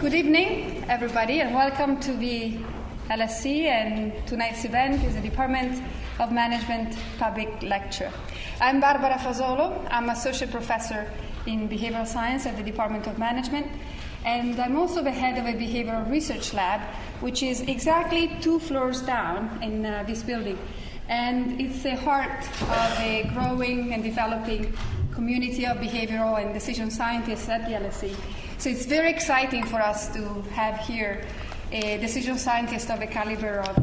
Good evening, everybody, and welcome to the LSE, and tonight's event is the Department of Management Public Lecture. I'm Barbara Fasolo. I'm Associate Professor in Behavioral Science at the Department of Management, and I'm also the head of a Behavioral Research Lab, which is exactly 2 floors down in this building. And it's the heart of a growing and developing community of behavioral and decision scientists at the LSE. So it's very exciting for us to have here a decision scientist of the caliber of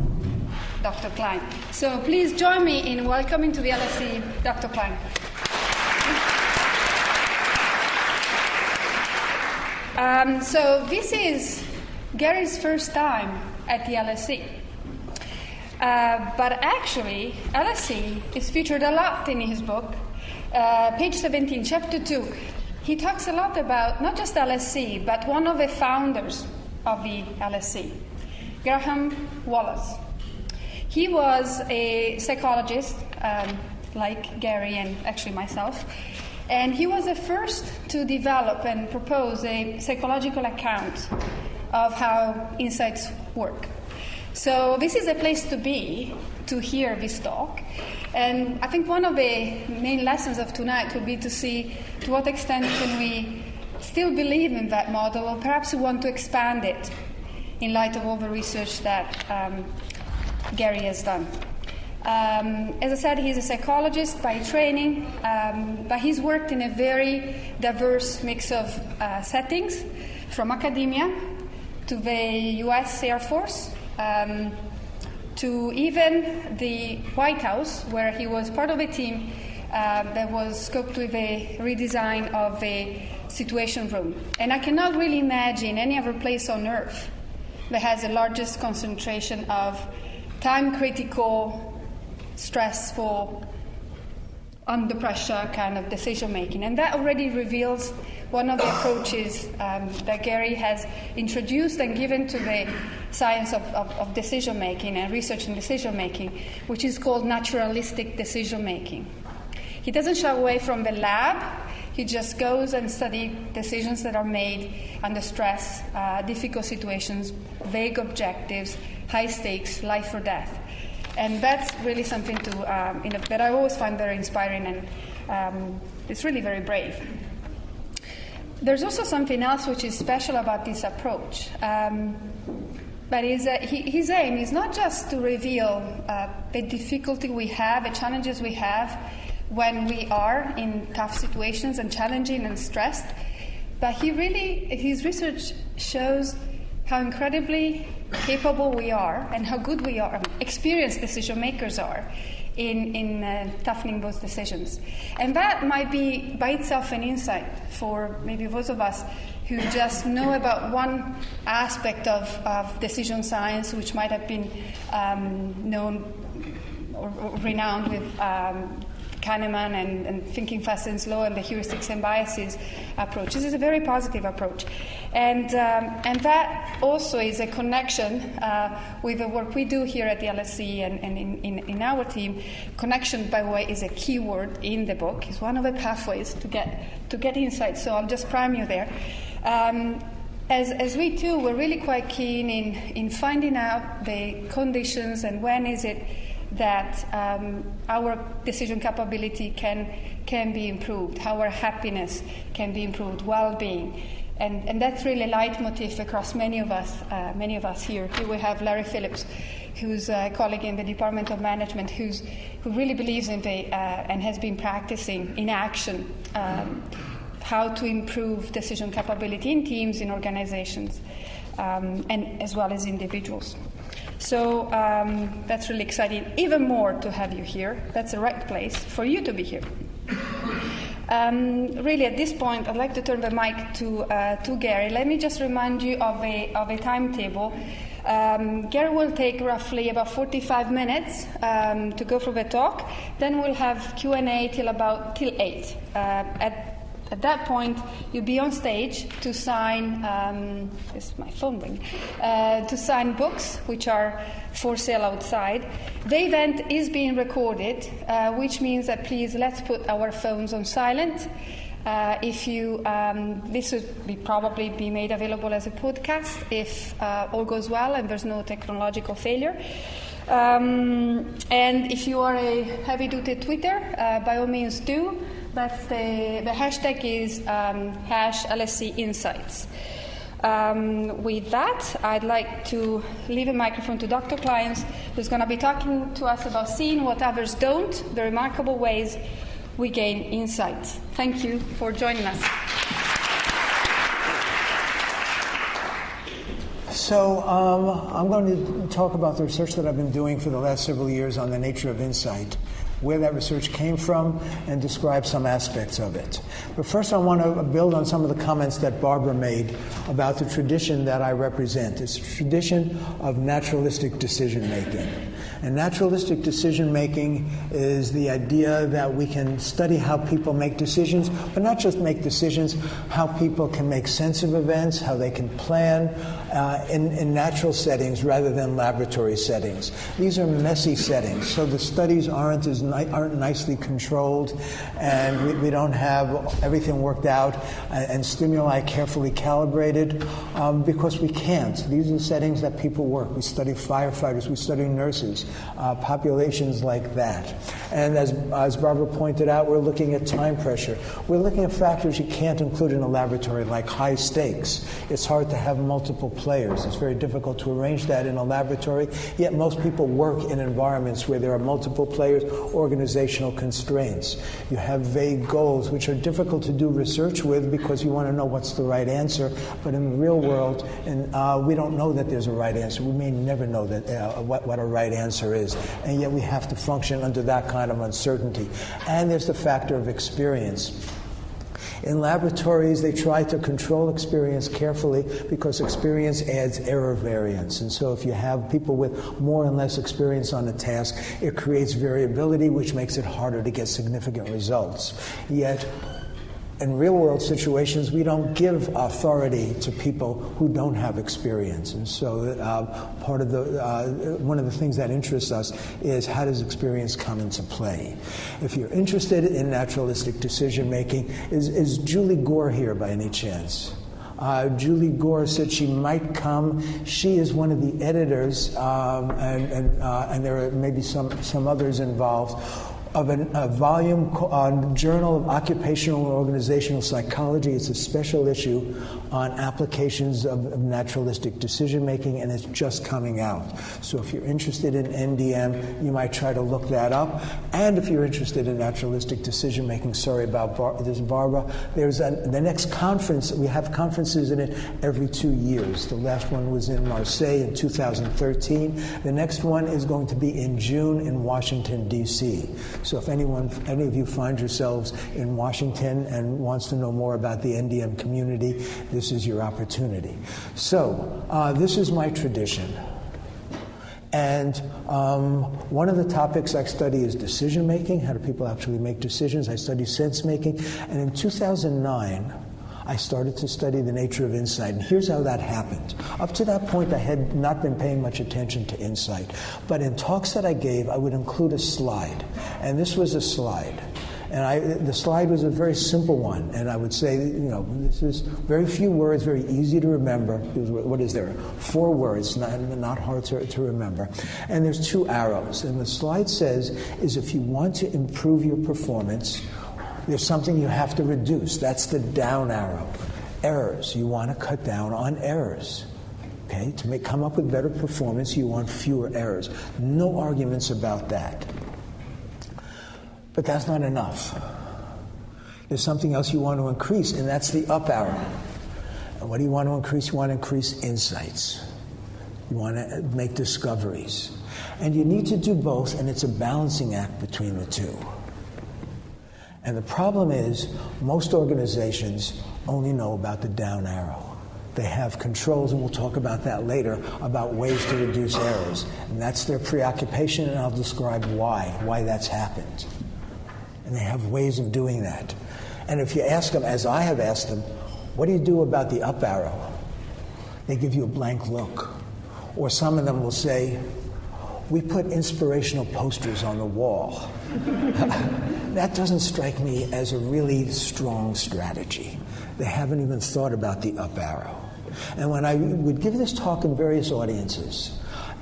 Dr. Klein. So please join me in welcoming to the LSE Dr. Klein. So this is Gary's first time at the LSE. But actually, LSE is featured a lot in his book. Page 17, chapter 2, he talks a lot about not just LSE, but one of the founders of the LSE, Graham Wallace. He was a psychologist, like Gary and actually myself, and he was the first to develop and propose a psychological account of how insights work. So this is a place to be, to hear this talk. And I think one of the main lessons of tonight will be to see to what extent can we still believe in that model, or perhaps we want to expand it in light of all the research that Gary has done. As I said, he's a psychologist by training, but he's worked in a very diverse mix of settings, from academia to the U.S. Air Force, to even the White House, where he was part of a team that was scoped with a redesign of the Situation Room. And I cannot really imagine any other place on Earth that has the largest concentration of time-critical, stressful, under pressure kind of decision-making. And that already reveals one of the approaches that Gary has introduced and given to the science of decision-making and research in decision-making, which is called naturalistic decision-making. He doesn't shy away from the lab. He just goes and studies decisions that are made under stress, difficult situations, vague objectives, high stakes, life or death. And that's really something that I always find very inspiring, and it's really very brave. There's also something else which is special about this approach. But his aim is not just to reveal the difficulty we have, the challenges we have when we are in tough situations and challenging and stressed, but his research shows how incredibly capable we are and how good we are, experienced decision makers are in toughening those decisions. And that might be by itself an insight for maybe those of us who just know about one aspect of decision science, which might have been known or renowned with Kahneman and thinking fast and slow and the heuristics and biases approach. This is a very positive approach. And that also is a connection with the work we do here at the LSE and in our team. Connection, by the way, is a key word in the book. It's one of the pathways to get insights, so I'll just prime you there. As we too, we're really quite keen in finding out the conditions and when is it that our decision capability can be improved, how our happiness can be improved, well-being. And that's really a leitmotif across many of us here. Here we have Larry Phillips, who's a colleague in the Department of Management, who really believes in and has been practicing in action how to improve decision capability in teams, in organizations, and as well as individuals. So that's really exciting. Even more to have you here. That's the right place for you to be here. Really, at this point, I'd like to turn the mic to Gary. Let me just remind you of a timetable. Gary will take roughly about 45 minutes to go through the talk. Then we'll have Q&A till 8. At that point, you'll be on stage to sign, this is my phone ring, to sign books which are for sale outside. The event is being recorded, which means that please let's put our phones on silent. If you, this would probably be made available as a podcast if all goes well and there's no technological failure. And if you are a heavy-duty Twitter, by all means do. That's the hashtag is #LSC Insights. With that, I'd like to leave a microphone to Dr. Klein, who's going to be talking to us about seeing what others don't, the remarkable ways we gain insights. Thank you for joining us. So I'm going to talk about the research that I've been doing for the last several years on the nature of insight, where that research came from, and describe some aspects of it. But first I want to build on some of the comments that Barbara made about the tradition that I represent. It's a tradition of naturalistic decision-making. And naturalistic decision-making is the idea that we can study how people make decisions, but not just make decisions, how people can make sense of events, how they can plan in natural settings rather than laboratory settings. These are messy settings, so the studies aren't nicely controlled, and we don't have everything worked out and stimuli carefully calibrated because we can't. These are the settings that people work. We study firefighters, we study nurses, populations like that. And as Barbara pointed out, we're looking at time pressure. We're looking at factors you can't include in a laboratory, like high stakes. It's hard to have multiple players. It's very difficult to arrange that in a laboratory, yet most people work in environments where there are multiple players, organizational constraints. You have vague goals, which are difficult to do research with because you want to know what's the right answer, but in the real world, we don't know that there's a right answer. We may never know that what a right answer is, and yet we have to function under that kind of uncertainty. And there's the factor of experience. In laboratories, they try to control experience carefully because experience adds error variance. And so if you have people with more and less experience on a task, it creates variability, which makes it harder to get significant results. Yet, in real-world situations, we don't give authority to people who don't have experience. And so part of one of the things that interests us is how does experience come into play? If you're interested in naturalistic decision-making, is Julie Gore here by any chance? Julie Gore said she might come. She is one of the editors, and there are maybe some others involved, of a volume on Journal of Occupational and Organizational Psychology. It's a special issue on applications of naturalistic decision-making, and it's just coming out. So if you're interested in NDM, you might try to look that up. And if you're interested in naturalistic decision-making, sorry about this, Barbara, there's the next conference. We have conferences in it every 2 years. The last one was in Marseille in 2013. The next one is going to be in June in Washington, D.C. So if any of you find yourselves in Washington and wants to know more about the NDM community, this is your opportunity. So this is my tradition. And one of the topics I study is decision-making. How do people actually make decisions? I study sense-making. And in 2009, I started to study the nature of insight, and here's how that happened. Up to that point, I had not been paying much attention to insight, but in talks that I gave, I would include a slide, and this was a slide. And the slide was a very simple one, and I would say, this is very few words, very easy to remember. What is there? 4 words, not hard to remember. And there's 2 arrows, and the slide says, is if you want to improve your performance, there's something you have to reduce. That's the down arrow. Errors. You want to cut down on errors. Okay? To come up with better performance, you want fewer errors. No arguments about that. But that's not enough. There's something else you want to increase, and that's the up arrow. And what do you want to increase? You want to increase insights. You want to make discoveries. And you need to do both, and it's a balancing act between the two. And the problem is, most organizations only know about the down arrow. They have controls, and we'll talk about that later, about ways to reduce errors. And that's their preoccupation, and I'll describe why that's happened. And they have ways of doing that. And if you ask them, as I have asked them, what do you do about the up arrow? They give you a blank look. Or some of them will say, we put inspirational posters on the wall. that doesn't strike me as a really strong strategy. They haven't even thought about the up arrow. And when I would give this talk in various audiences,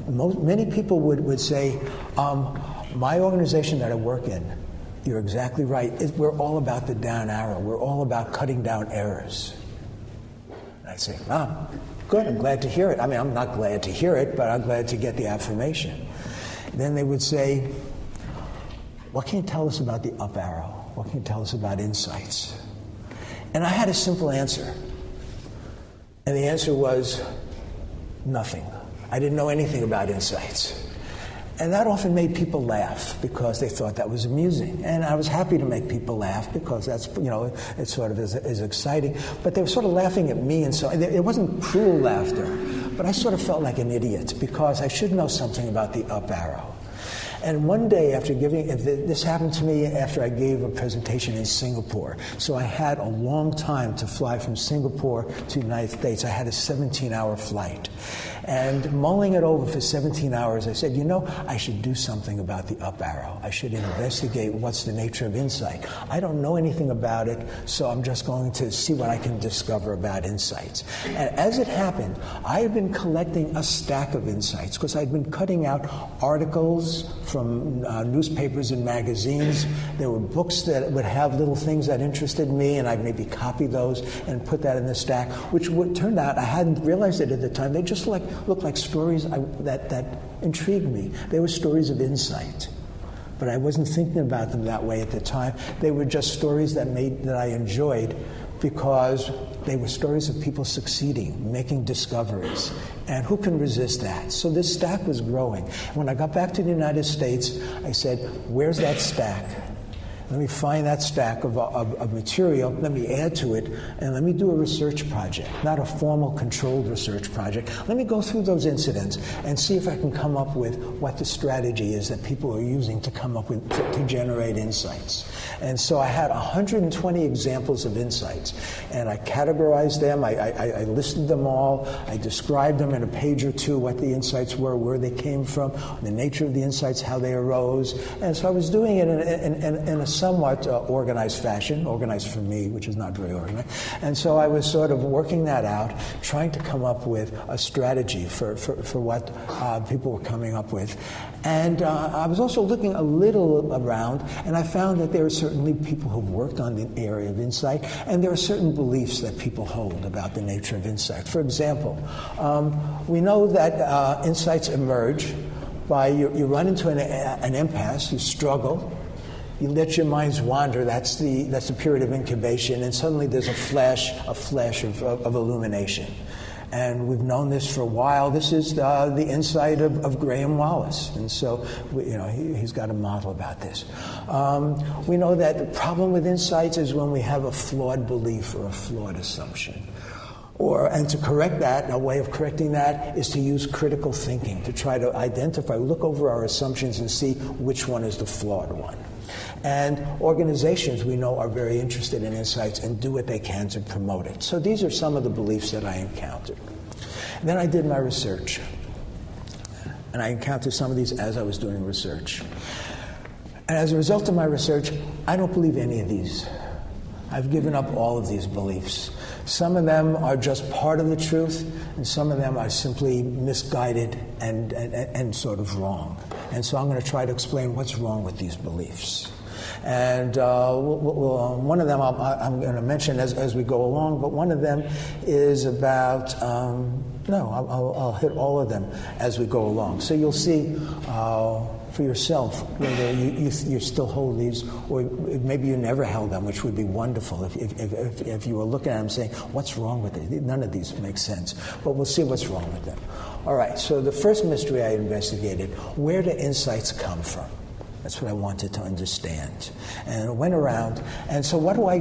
many people would say, my organization that I work in, you're exactly right, we're all about the down arrow. We're all about cutting down errors. And I'd say, good, I'm glad to hear it. I mean, I'm not glad to hear it, but I'm glad to get the affirmation. And then they would say, what can you tell us about the up arrow? What can you tell us about insights? And I had a simple answer. And the answer was nothing. I didn't know anything about insights. And that often made people laugh because they thought that was amusing. And I was happy to make people laugh because that's, it sort of is exciting. But they were sort of laughing at me, and so it wasn't cruel laughter. But I sort of felt like an idiot because I should know something about the up arrow. And one day this happened to me after I gave a presentation in Singapore. So I had a long time to fly from Singapore to the United States. I had a 17-hour flight. And mulling it over for 17 hours, I said, I should do something about the up arrow. I should investigate what's the nature of insight. I don't know anything about it, so I'm just going to see what I can discover about insights. And as it happened, I had been collecting a stack of insights because I'd been cutting out articles from newspapers and magazines. There were books that would have little things that interested me, and I'd maybe copy those and put that in the stack, which turned out, I hadn't realized it at the time, they just looked like stories that intrigued me. They were stories of insight. But I wasn't thinking about them that way at the time. They were just stories that I enjoyed because they were stories of people succeeding, making discoveries. And who can resist that? So this stack was growing. When I got back to the United States, I said, where's that stack? Let me find that stack of material, let me add to it, and let me do a research project, not a formal controlled research project. Let me go through those incidents and see if I can come up with what the strategy is that people are using to come up with, to generate insights. And so I had 120 examples of insights, and I categorized them, I listed them all, I described them in a page or two, what the insights were, where they came from, the nature of the insights, how they arose. And so I was doing it in a somewhat organized fashion, organized for me, which is not very organized. And so I was sort of working that out, trying to come up with a strategy for what people were coming up with. And I was also looking a little around, and I found that there are certainly people who've worked on the area of insight, and there are certain beliefs that people hold about the nature of insight. For example, we know that insights emerge by you run into an impasse, you struggle, you let your minds wander. That's the period of incubation, and suddenly there's a flash of illumination. And we've known this for a while. This is the insight of Graham Wallace, and so he's got a model about this. We know that the problem with insights is when we have a flawed belief or a flawed assumption. And to correct that, a way of correcting that is to use critical thinking, to try to look over our assumptions and see which one is the flawed one. And organizations, we know, are very interested in insights and do what they can to promote it. So these are some of the beliefs that I encountered. And then I did my research. And I encountered some of these as I was doing research. And as a result of my research, I don't believe any of these. I've given up all of these beliefs. Some of them are just part of the truth, and some of them are simply misguided and sort of wrong. And so I'm going to try to explain what's wrong with these beliefs. And one of them I'm going to mention as we go along, but one of them is about, I'll hit all of them as we go along. So you'll see for yourself whether you still hold these, or maybe you never held them, which would be wonderful if you were looking at them saying, what's wrong with it? None of these make sense. But we'll see what's wrong with them. All right, so the first mystery I investigated, where do insights come from? That's what I wanted to understand. And I went around, and so what do I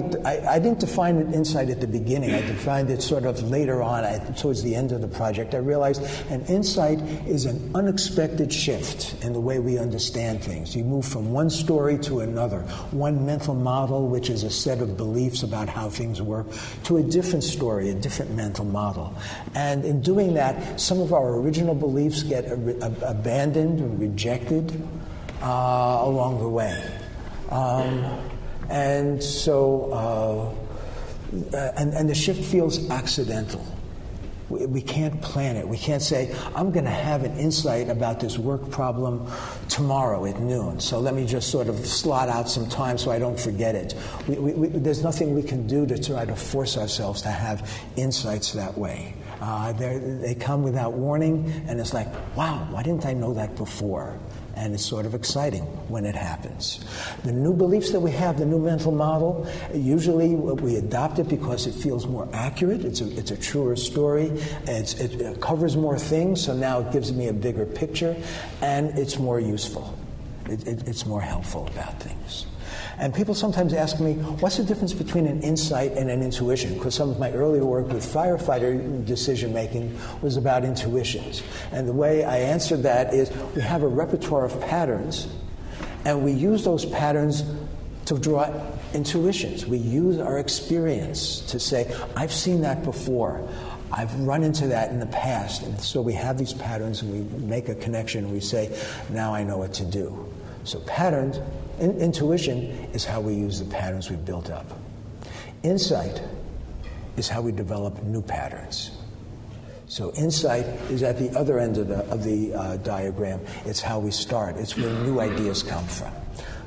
didn't define an insight at the beginning. I defined it sort of later on, towards the end of the project. I realized an insight is an unexpected shift in the way we understand things. You move from one story to another, one mental model, which is a set of beliefs about how things work, to a different story, a different mental model. And in doing that, some of our original beliefs get abandoned or rejected along the way. And so, and the shift feels accidental. We can't plan it. We can't say, I'm going to have an insight about this work problem tomorrow at noon, so let me just sort of slot out some time so I don't forget it. There's nothing we can do to try to force ourselves to have insights that way. They come without warning, and it's like, wow, why didn't I know that before? And it's sort of exciting when it happens. The new beliefs that we have, the new mental model, usually we adopt it because it feels more accurate. It's a truer story. It covers more things, so now it gives me a bigger picture, and it's more useful. It's more helpful about things. And people sometimes ask me, what's the difference between an insight and an intuition? Because some of my earlier work with firefighter decision-making was about intuitions. And the way I answered that is we have a repertoire of patterns, and we use those patterns to draw intuitions. We use our experience to say, I've seen that before. I've run into that in the past. And so we have these patterns, and we make a connection, and we say, now I know what to do. So patterns, intuition is how we use the patterns we've built up. Insight is how we develop new patterns. So insight is at the other end of the diagram. It's how we start. It's where new ideas come from.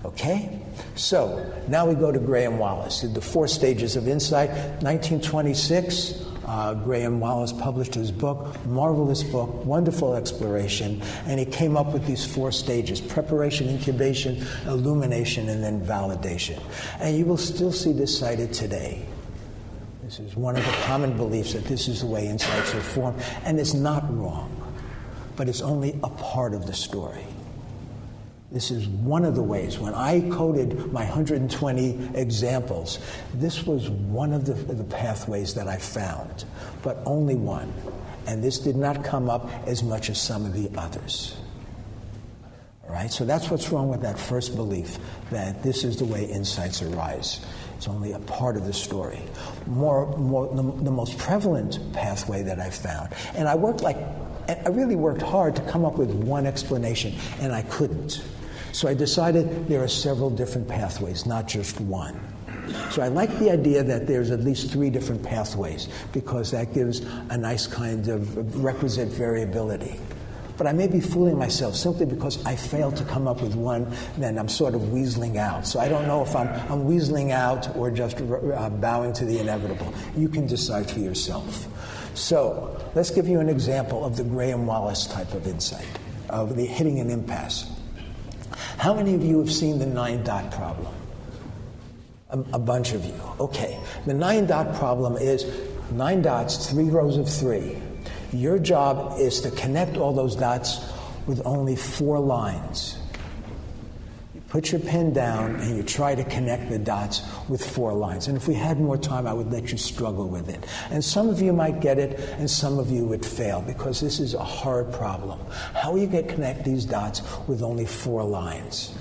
Okay? So now we go to Graham Wallace. The 4 stages of insight. 1926, Graham Wallace published his book, marvelous book, wonderful exploration, and he came up with these 4 stages: preparation, incubation, illumination, and then validation. And you will still see this cited today. This is one of the common beliefs, that this is the way insights are formed, and it's not wrong, but it's only a part of the story. This is one of the ways. When I coded my 120 examples, this was one of the pathways that I found, but only one. And this did not come up as much as some of the others. All right? So that's what's wrong with that first belief, that this is the way insights arise. It's only a part of the story. The most prevalent pathway that I found, and I really worked hard to come up with one explanation, and I couldn't. So I decided there are several different pathways, not just one. So I like the idea that there's at least 3 different pathways, because that gives a nice kind of requisite variability. But I may be fooling myself simply because I failed to come up with one, then I'm sort of weaseling out. So I don't know if I'm weaseling out or just bowing to the inevitable. You can decide for yourself. So let's give you an example of the Graham Wallace type of insight, of the hitting an impasse. How many of you have seen the 9-dot problem? A bunch of you. Okay. The 9-dot problem is 9 dots, 3 rows of 3. Your job is to connect all those dots with only 4 lines. You put your pen down and you try to connect the dots with 4 lines. And if we had more time, I would let you struggle with it. And some of you might get it, and some of you would fail, because this is a hard problem. How will you connect these dots with only 4 lines?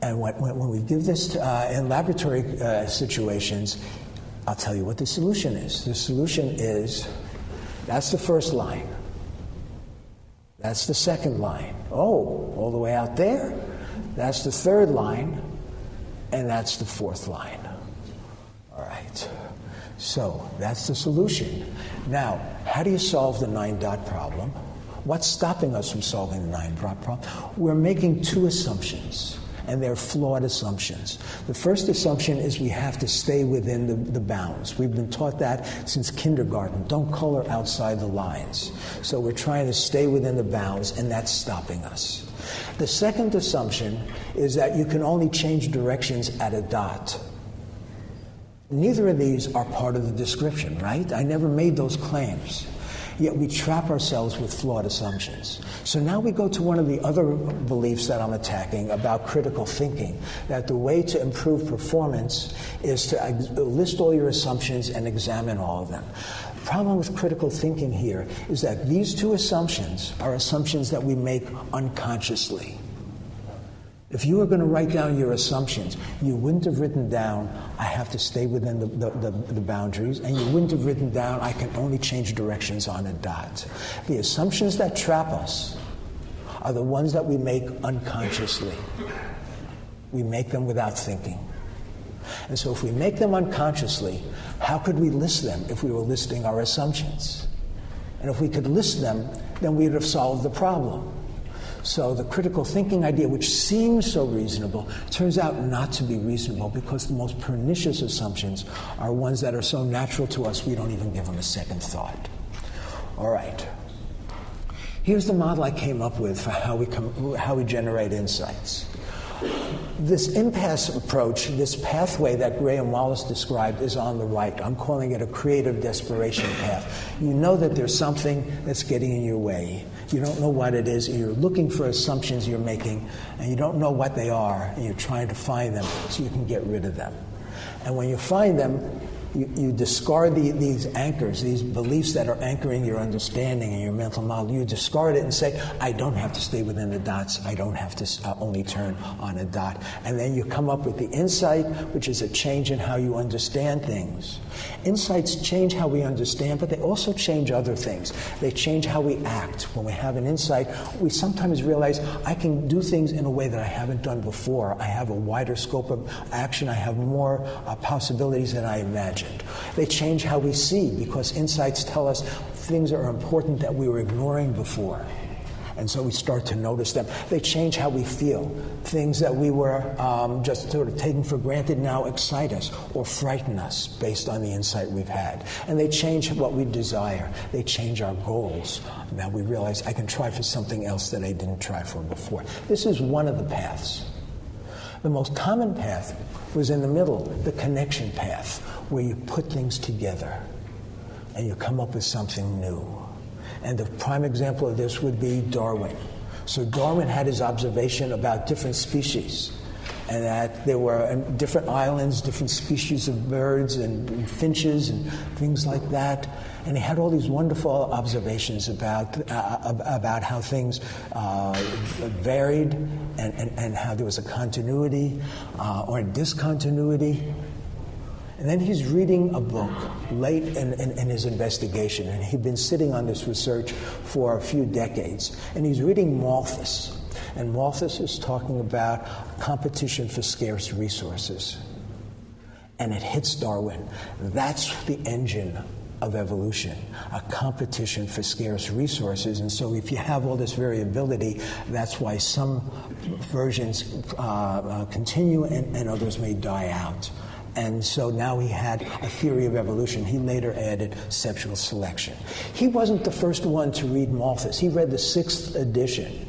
And when we give this in laboratory situations, I'll tell you what the solution is. The solution is, that's the first line. That's the second line. Oh, all the way out there. That's the third line. And that's the fourth line. All right. So that's the solution. Now, how do you solve the 9-dot problem? What's stopping us from solving the 9-dot problem? We're making 2 assumptions. And they're flawed assumptions. The first assumption is we have to stay within the bounds. We've been taught that since kindergarten. Don't color outside the lines. So we're trying to stay within the bounds, and that's stopping us. The second assumption is that you can only change directions at a dot. Neither of these are part of the description, right? I never made those claims. Yet we trap ourselves with flawed assumptions. So now we go to one of the other beliefs that I'm attacking about critical thinking, that the way to improve performance is to list all your assumptions and examine all of them. The problem with critical thinking here is that these 2 assumptions are assumptions that we make unconsciously. If you were going to write down your assumptions, you wouldn't have written down, I have to stay within the boundaries, and you wouldn't have written down, I can only change directions on a dot. The assumptions that trap us are the ones that we make unconsciously. We make them without thinking. And so if we make them unconsciously, how could we list them if we were listing our assumptions? And if we could list them, then we would have solved the problem. So the critical thinking idea, which seems so reasonable, turns out not to be reasonable, because the most pernicious assumptions are ones that are so natural to us we don't even give them a second thought. All right. Here's the model I came up with for how we generate insights. This impasse approach, this pathway that Graham Wallace described, is on the right. I'm calling it a creative desperation path. You know that there's something that's getting in your way. You don't know what it is, and you're looking for assumptions you're making, and you don't know what they are, and you're trying to find them so you can get rid of them. And when you find them, you discard these anchors, these beliefs that are anchoring your understanding and your mental model. You discard it and say, I don't have to stay within the dots. I don't have to only turn on a dot. And then you come up with the insight, which is a change in how you understand things. Insights change how we understand, but they also change other things. They change how we act. When we have an insight, we sometimes realize I can do things in a way that I haven't done before. I have a wider scope of action. I have more possibilities than I imagined. They change how we see, because insights tell us things are important that we were ignoring before. And so we start to notice them. They change how we feel. Things that we were just sort of taking for granted now excite us or frighten us based on the insight we've had. And they change what we desire. They change our goals. Now we realize I can try for something else that I didn't try for before. This is one of the paths. The most common path was in the middle, the connection path, where you put things together and you come up with something new. And the prime example of this would be Darwin. So Darwin had his observation about different species, and that there were different islands, different species of birds and finches and things like that. And he had all these wonderful observations about how things varied and how there was a continuity or a discontinuity. And then he's reading a book late in his investigation, and he'd been sitting on this research for a few decades. And he's reading Malthus, and Malthus is talking about competition for scarce resources. And it hits Darwin. That's the engine of evolution, a competition for scarce resources. And so if you have all this variability, that's why some versions continue and others may die out. And so now he had a theory of evolution. He later added sexual selection. He wasn't the first one to read Malthus. He read the 6th edition.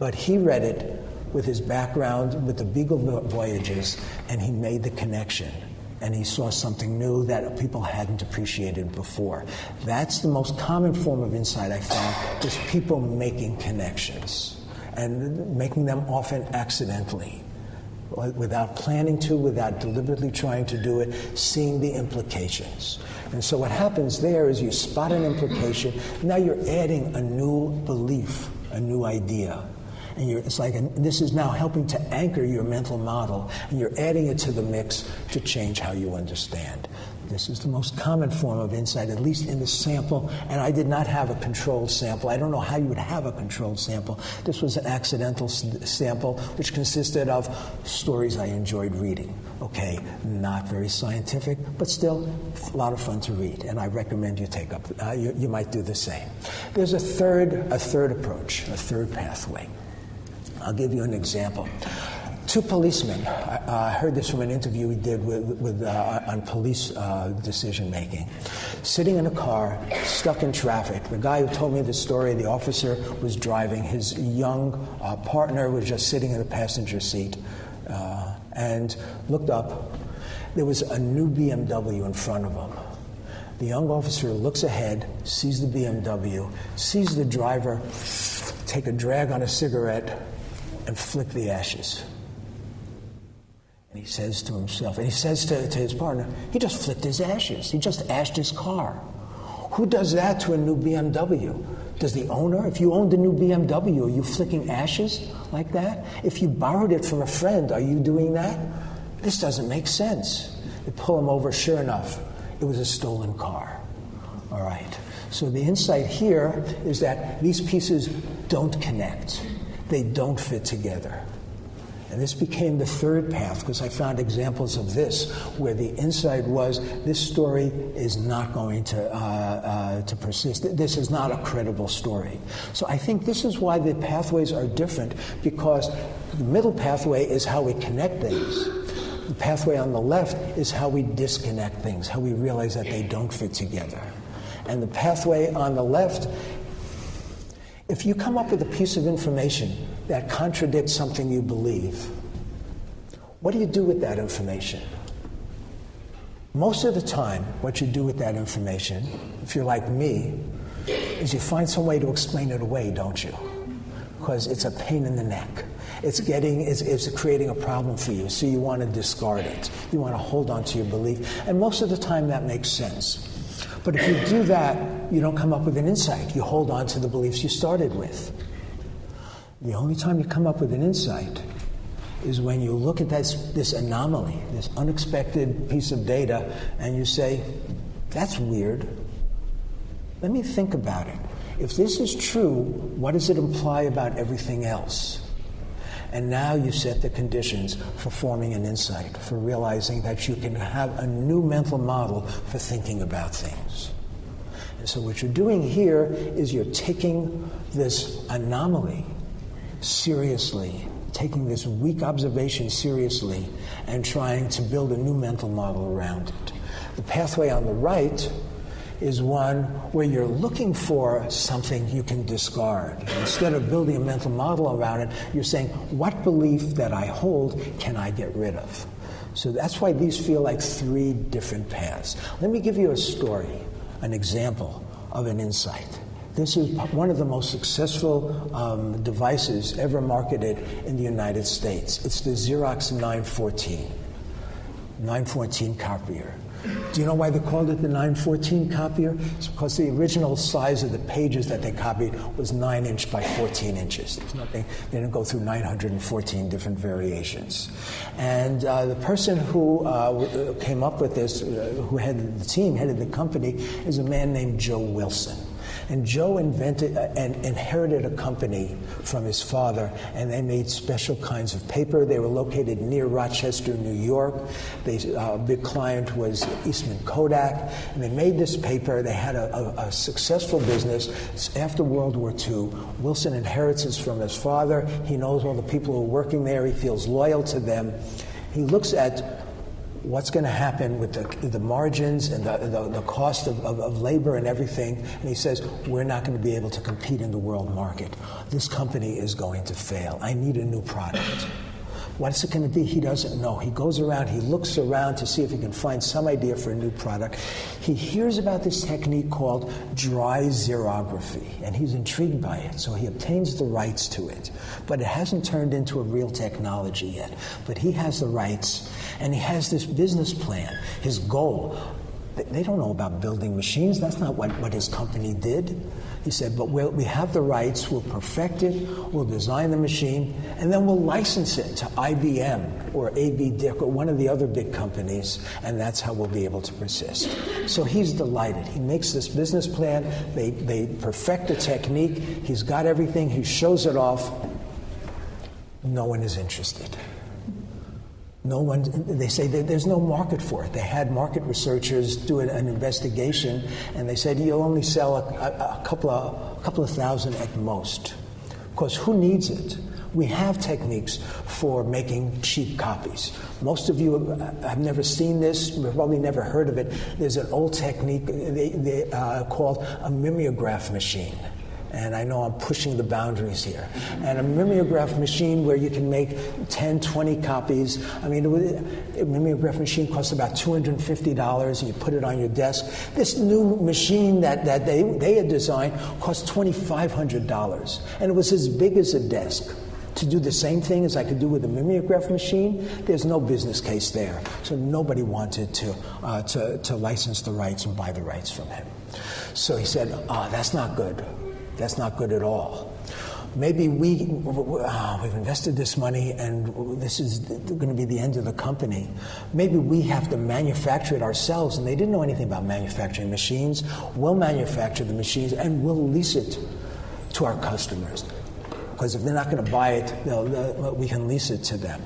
But he read it with his background with the Beagle Voyages, and he made the connection. And he saw something new that people hadn't appreciated before. That's the most common form of insight I found, is people making connections, and making them often accidentally, without planning to, without deliberately trying to do it, seeing the implications. And so what happens there is you spot an implication, now you're adding a new belief, a new idea. And it's like, this is now helping to anchor your mental model, and you're adding it to the mix to change how you understand. This is the most common form of insight, at least in the sample, and I did not have a controlled sample. I don't know how you would have a controlled sample. This was an accidental sample, which consisted of stories I enjoyed reading. Okay, not very scientific, but still a lot of fun to read, and I recommend you take up. You might do the same. There's a third approach, a third pathway. I'll give you an example. 2 policemen. I heard this from an interview we did on police decision-making. Sitting in a car, stuck in traffic. The guy who told me the story, the officer was driving. His young partner was just sitting in the passenger seat and looked up. There was a new BMW in front of him. The young officer looks ahead, sees the BMW, sees the driver take a drag on a cigarette and flick the ashes. And he says to himself, and he says to his partner, he just flicked his ashes. He just ashed his car. Who does that to a new BMW? Does the owner? If you owned a new BMW, are you flicking ashes like that? If you borrowed it from a friend, are you doing that? This doesn't make sense. They pull him over, sure enough, it was a stolen car. All right. So the insight here is that these pieces don't connect. They don't fit together. And this became the third path because I found examples of this where the insight was this story is not going to persist. This is not a credible story. So I think this is why the pathways are different, because the middle pathway is how we connect things. The pathway on the left is how we disconnect things, how we realize that they don't fit together. And the pathway on the left, if you come up with a piece of information that contradicts something you believe, what do you do with that information? Most of the time, what you do with that information, if you're like me, is you find some way to explain it away, don't you? Because it's a pain in the neck. It's creating a problem for you, so you want to discard it. You want to hold on to your belief. And most of the time, that makes sense. But if you do that, you don't come up with an insight. You hold on to the beliefs you started with. The only time you come up with an insight is when you look at this anomaly, this unexpected piece of data, and you say, that's weird. Let me think about it. If this is true, what does it imply about everything else? And now you set the conditions for forming an insight, for realizing that you can have a new mental model for thinking about things. And so what you're doing here is you're taking this anomaly seriously, taking this weak observation seriously, and trying to build a new mental model around it. The pathway on the right is one where you're looking for something you can discard. Instead of building a mental model around it, you're saying, what belief that I hold can I get rid of? So that's why these feel like three different paths. Let me give you a story, an example of an insight. This is one of the most successful devices ever marketed in the United States. It's the Xerox 914 copier. Do you know why they called it the 914 copier? It's because the original size of the pages that they copied was 9 inch by 14 inches. There's nothing, they didn't go through 914 different variations. And the person who came up with this, who headed the team, headed the company, is a man named Joe Wilson. And Joe invented and inherited a company from his father, and they made special kinds of paper. They were located near Rochester, New York. A big client was Eastman Kodak, and they made this paper. They had a successful business. After World War II, Wilson inherits this from his father. He knows all the people who are working there. He feels loyal to them. He looks at what's going to happen with the margins and the cost of labor and everything. And he says, we're not going to be able to compete in the world market. This company is going to fail. I need a new product. What's it going to be? He doesn't know. He goes around, he looks around to see if he can find some idea for a new product. He hears about this technique called dry xerography, and he's intrigued by it, so he obtains the rights to it. But it hasn't turned into a real technology yet. But he has the rights, and he has this business plan, his goal. They don't know about building machines. That's not what his company did. He said, but we have the rights, we'll perfect it, we'll design the machine, and then we'll license it to IBM or AB Dick or one of the other big companies, and that's how we'll be able to persist. So he's delighted. He makes this business plan, they perfect the technique, he's got everything, he shows it off. No one is interested. No one, they say there's no market for it. They had market researchers do an investigation, and they said you'll only sell a couple of thousand at most. Of course, who needs it? We have techniques for making cheap copies. Most of you have never seen this, you've probably never heard of it. There's an old technique called a mimeograph machine. And I know I'm pushing the boundaries here. And a mimeograph machine where you can make 10, 20 copies. I mean, a mimeograph machine costs about $250, and you put it on your desk. This new machine that they had designed cost $2,500, and it was as big as a desk. To do the same thing as I could do with a mimeograph machine, there's no business case there. So nobody wanted to license the rights and buy the rights from him. So he said, that's not good. That's not good at all. Maybe we've invested this money and this is going to be the end of the company. Maybe we have to manufacture it ourselves. And they didn't know anything about manufacturing machines. We'll manufacture the machines and we'll lease it to our customers. because if they're not going to buy it, we can lease it to them.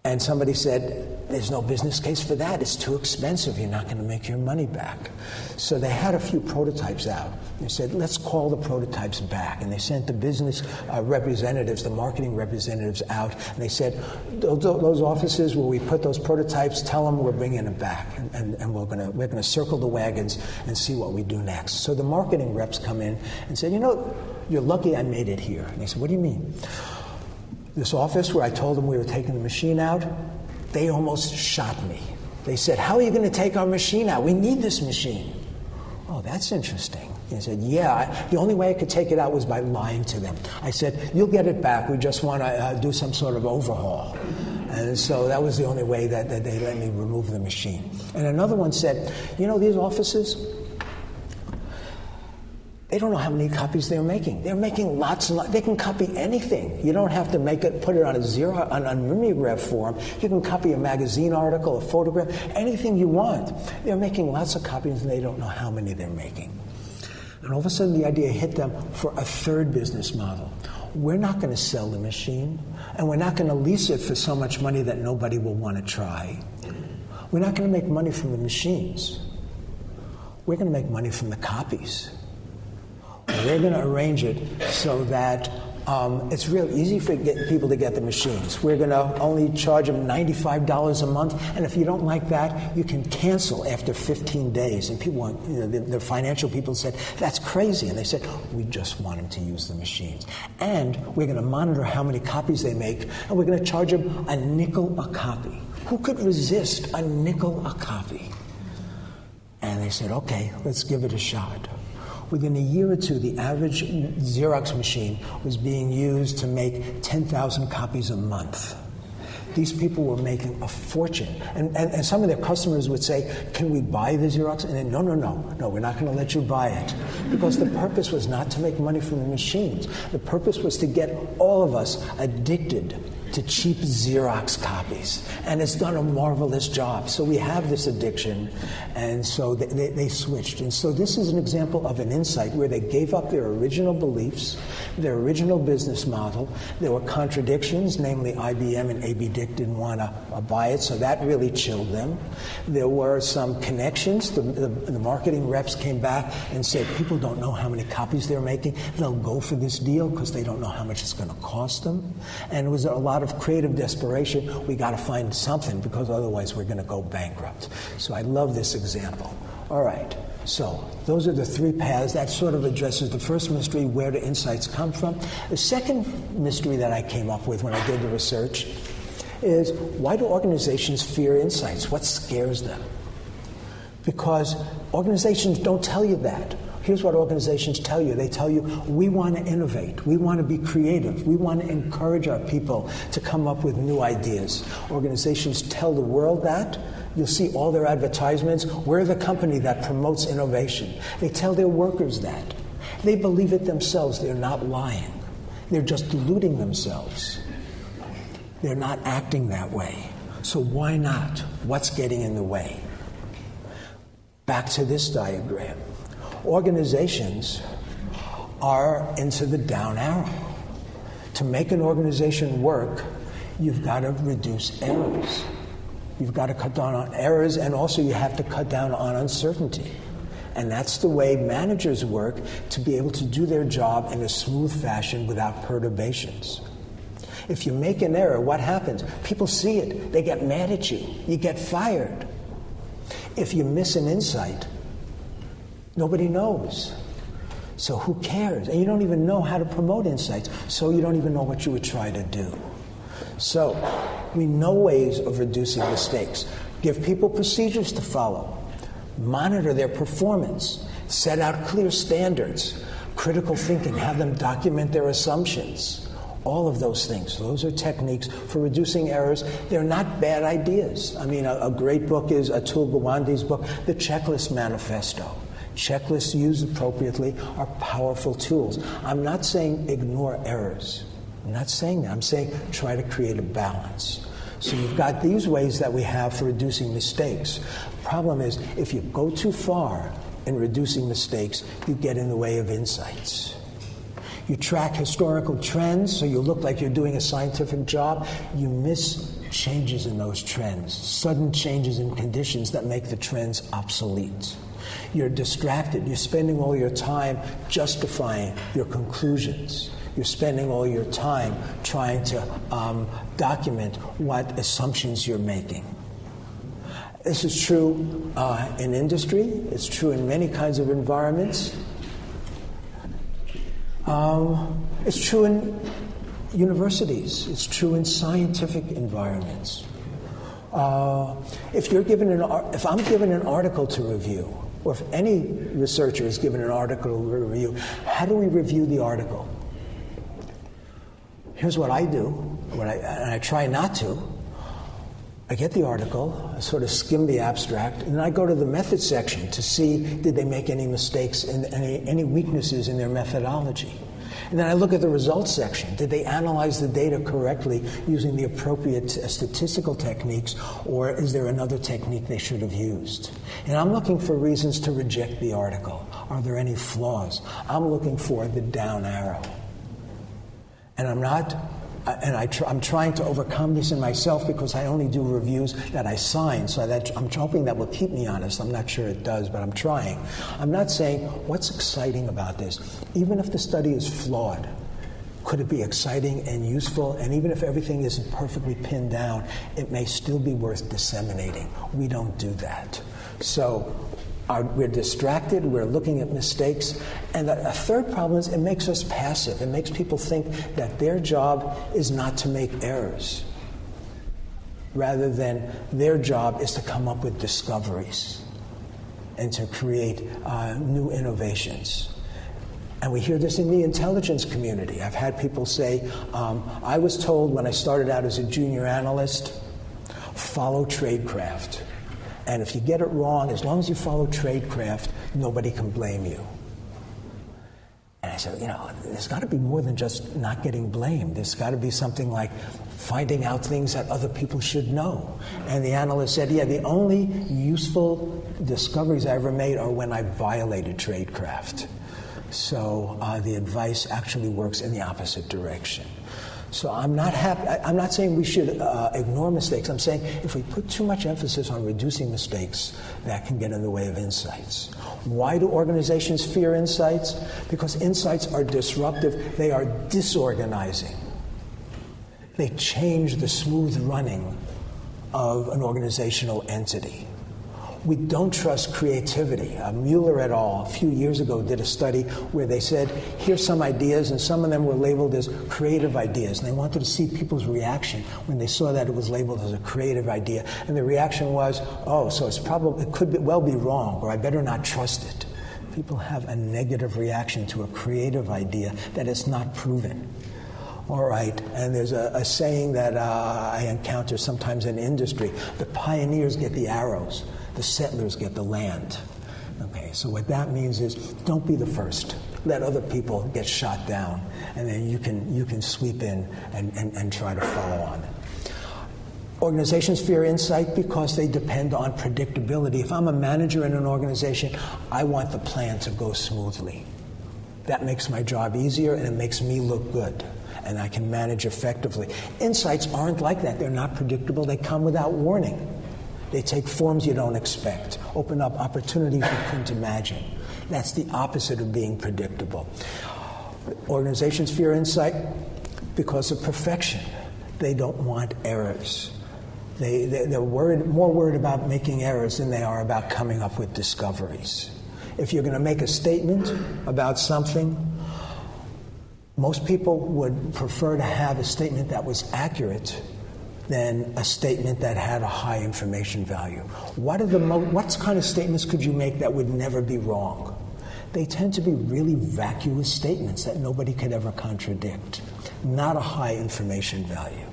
And somebody said, there's no business case for that. It's too expensive. You're not going to make your money back. So they had a few prototypes out. They said, let's call the prototypes back. And they sent the business representatives, the marketing representatives out. And they said, those offices where we put those prototypes, tell them we're bringing it back. And we're going to circle the wagons and see what we do next. So the marketing reps come in and said, you're lucky I made it here. And they said, what do you mean? This office where I told them we were taking the machine out, they almost shot me. They said, how are you going to take our machine out? We need this machine. Oh, that's interesting. He said, yeah, the only way I could take it out was by lying to them. I said, you'll get it back. We just want to do some sort of overhaul. And so that was the only way that they let me remove the machine. And another one said, these offices, they don't know how many copies they're making. They're making lots and lots. They can copy anything. You don't have to put it on a mimeograph form. You can copy a magazine article, a photograph, anything you want. They're making lots of copies and they don't know how many they're making. And all of a sudden the idea hit them for a third business model. We're not going to sell the machine, and we're not going to lease it for so much money that nobody will want to try. We're not going to make money from the machines. We're going to make money from the copies. We're going to arrange it so that it's real easy for people to get the machines. We're going to only charge them $95 a month, and if you don't like that, you can cancel after 15 days. And people the financial people said, that's crazy. And they said, we just want them to use the machines. And we're going to monitor how many copies they make, and we're going to charge them a nickel a copy. Who could resist a nickel a copy? And they said, okay, let's give it a shot. Within a year or two, the average Xerox machine was being used to make 10,000 copies a month. These people were making a fortune. And some of their customers would say, can we buy the Xerox? And then, no, we're not going to let you buy it. Because the purpose was not to make money from the machines. The purpose was to get all of us addicted to cheap Xerox copies. And it's done a marvelous job. So we have this addiction, and so they switched. And so this is an example of an insight where they gave up their original beliefs, their original business model. There were contradictions, namely IBM and AB Dick didn't want to buy it, so that really chilled them. There were some connections. The marketing reps came back and said, people don't know how many copies they're making. They'll go for this deal because they don't know how much it's going to cost them. And it was a lot of creative desperation. We got to find something because otherwise we're going to go bankrupt. So I love this example. All right, so those are the three paths. That sort of addresses the first mystery, where do insights come from. The second mystery that I came up with when I did the research is, why do organizations fear insights? What scares them? Because organizations don't tell you that. Here's what organizations tell you. They tell you, we want to innovate. We want to be creative. We want to encourage our people to come up with new ideas. Organizations tell the world that. You'll see all their advertisements. We're the company that promotes innovation. They tell their workers that. They believe it themselves. They're not lying. They're just deluding themselves. They're not acting that way. So why not? What's getting in the way? Back to this diagram. Organizations are into the down arrow. To make an organization work, you've got to reduce errors. You've got to cut down on errors, and also you have to cut down on uncertainty. And that's the way managers work, to be able to do their job in a smooth fashion without perturbations. If you make an error, what happens? People see it. They get mad at you. You get fired. If you miss an insight, nobody knows. So who cares? And you don't even know how to promote insights, so you don't even know what you would try to do. So we know ways of reducing mistakes. Give people procedures to follow. Monitor their performance. Set out clear standards. Critical thinking. Have them document their assumptions. All of those things. Those are techniques for reducing errors. They're not bad ideas. I mean, a great book is Atul Gawande's book, The Checklist Manifesto. Checklists used appropriately are powerful tools. I'm not saying ignore errors. I'm not saying that. I'm saying try to create a balance. So you've got these ways that we have for reducing mistakes. The problem is, if you go too far in reducing mistakes, you get in the way of insights. You track historical trends, so you look like you're doing a scientific job. You miss changes in those trends, sudden changes in conditions that make the trends obsolete. You're distracted. You're spending all your time justifying your conclusions. You're spending all your time trying to document what assumptions you're making. This is true in industry. It's true in many kinds of environments. It's true in universities. It's true in scientific environments. If I'm given an article to review, or if any researcher is given an article to review, how do we review the article? Here's what I do, and I try not to. I get the article, I sort of skim the abstract, and then I go to the method section to see, did they make any mistakes and any weaknesses in their methodology? And then I look at the results section. Did they analyze the data correctly using the appropriate statistical techniques, or is there another technique they should have used? And I'm looking for reasons to reject the article. Are there any flaws? I'm looking for the down arrow. And I'm trying to overcome this in myself because I only do reviews that I sign, so I'm hoping that will keep me honest. I'm not sure it does, but I'm trying. I'm not saying, what's exciting about this? Even if the study is flawed, could it be exciting and useful? And even if everything isn't perfectly pinned down, it may still be worth disseminating. We don't do that. So we're distracted, we're looking at mistakes, and a third problem is it makes us passive. It makes people think that their job is not to make errors, rather than their job is to come up with discoveries and to create new innovations. And we hear this in the intelligence community. I've had people say, I was told when I started out as a junior analyst, follow tradecraft. And if you get it wrong, as long as you follow tradecraft, nobody can blame you. And I said, there's got to be more than just not getting blamed. There's got to be something like finding out things that other people should know. And the analyst said, the only useful discoveries I ever made are when I violated tradecraft. So the advice actually works in the opposite direction. So I'm not happy. I'm not saying we should ignore mistakes. I'm saying if we put too much emphasis on reducing mistakes, that can get in the way of insights. Why do organizations fear insights? Because insights are disruptive. They are disorganizing. They change the smooth running of an organizational entity. We don't trust creativity. Mueller et al. A few years ago did a study where they said, here's some ideas, and some of them were labeled as creative ideas. And they wanted to see people's reaction when they saw that it was labeled as a creative idea. And the reaction was, so it could well be wrong, or I better not trust it. People have a negative reaction to a creative idea that is not proven. All right, and there's a saying that I encounter sometimes in industry: the pioneers get the arrows, the settlers get the land. Okay, so what that means is don't be the first. Let other people get shot down, and then you can sweep in and try to follow on. Organizations fear insight because they depend on predictability. If I'm a manager in an organization, I want the plan to go smoothly. That makes my job easier, and it makes me look good, and I can manage effectively. Insights aren't like that. They're not predictable. They come without warning. They take forms you don't expect, open up opportunities you couldn't imagine. That's the opposite of being predictable. Organizations fear insight because of perfection. They don't want errors. They're more worried about making errors than they are about coming up with discoveries. If you're going to make a statement about something, most people would prefer to have a statement that was accurate than a statement that had a high information value. What kind of statements could you make that would never be wrong? They tend to be really vacuous statements that nobody could ever contradict, not a high information value.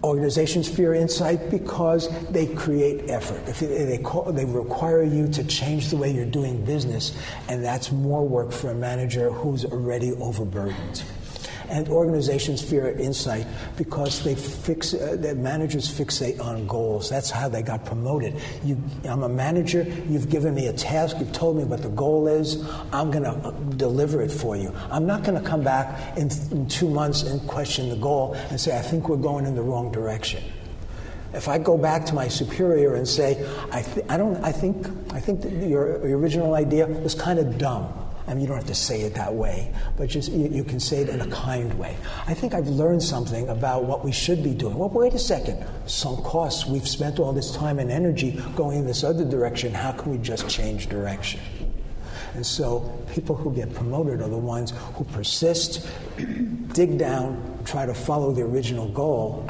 Organizations fear insight because they create effort. They require you to change the way you're doing business, and that's more work for a manager who's already overburdened. And organizations fear insight because the managers fixate on goals. That's how they got promoted. I'm a manager, you've given me a task, you've told me what the goal is, I'm going to deliver it for you. I'm not going to come back in 2 months and question the goal and say, I think we're going in the wrong direction. If I go back to my superior and say, I think that your original idea was kind of dumb. I mean, you don't have to say it that way, but just you can say it in a kind way. I think I've learned something about what we should be doing. Well, wait a second. Some costs. We've spent all this time and energy going in this other direction. How can we just change direction? And so people who get promoted are the ones who persist, dig down, try to follow the original goal.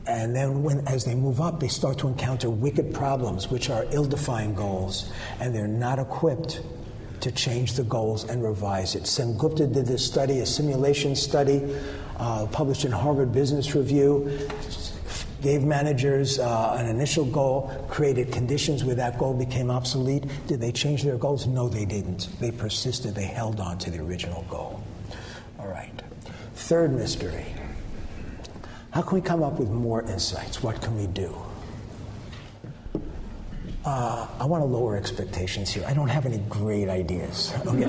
And then as they move up, they start to encounter wicked problems, which are ill-defined goals, and they're not equipped to change the goals and revise it. Sengupta did this study, a simulation study, published in Harvard Business Review, gave managers an initial goal, created conditions where that goal became obsolete. Did they change their goals? No, they didn't. They persisted. They held on to the original goal. All right. Third mystery. How can we come up with more insights? What can we do? I want to lower expectations here. I don't have any great ideas. Okay?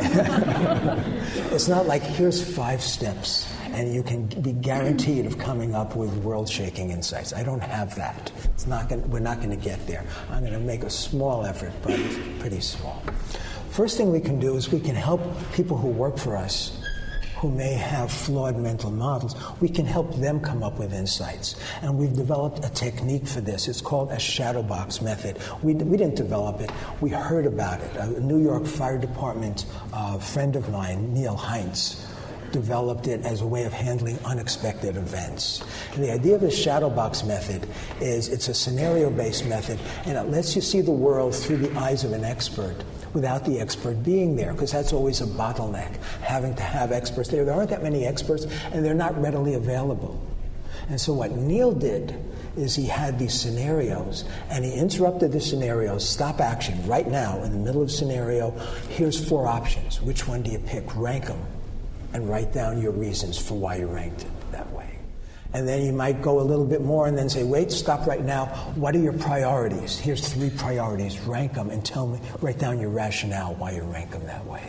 It's not like here's 5 steps and you can be guaranteed of coming up with world-shaking insights. I don't have that. We're not going to get there. I'm going to make a small effort, but it's pretty small. First thing we can do is we can help people who work for us who may have flawed mental models, we can help them come up with insights. And we've developed a technique for this. It's called a shadow box method. We didn't develop it. We heard about it. A New York Fire Department friend of mine, Neil Heinz, developed it as a way of handling unexpected events. And the idea of the shadow box method is it's a scenario-based method, and it lets you see the world through the eyes of an expert without the expert being there, because that's always a bottleneck, having to have experts there. There aren't that many experts, and they're not readily available. And so what Neil did is he had these scenarios, and he interrupted the scenarios, stop action right now in the middle of scenario. Here's 4 options. Which one do you pick? Rank them, and write down your reasons for why you ranked it that way. And then you might go a little bit more and then say, wait, stop right now. What are your priorities? Here's 3 priorities. Rank them and write down your rationale why you rank them that way.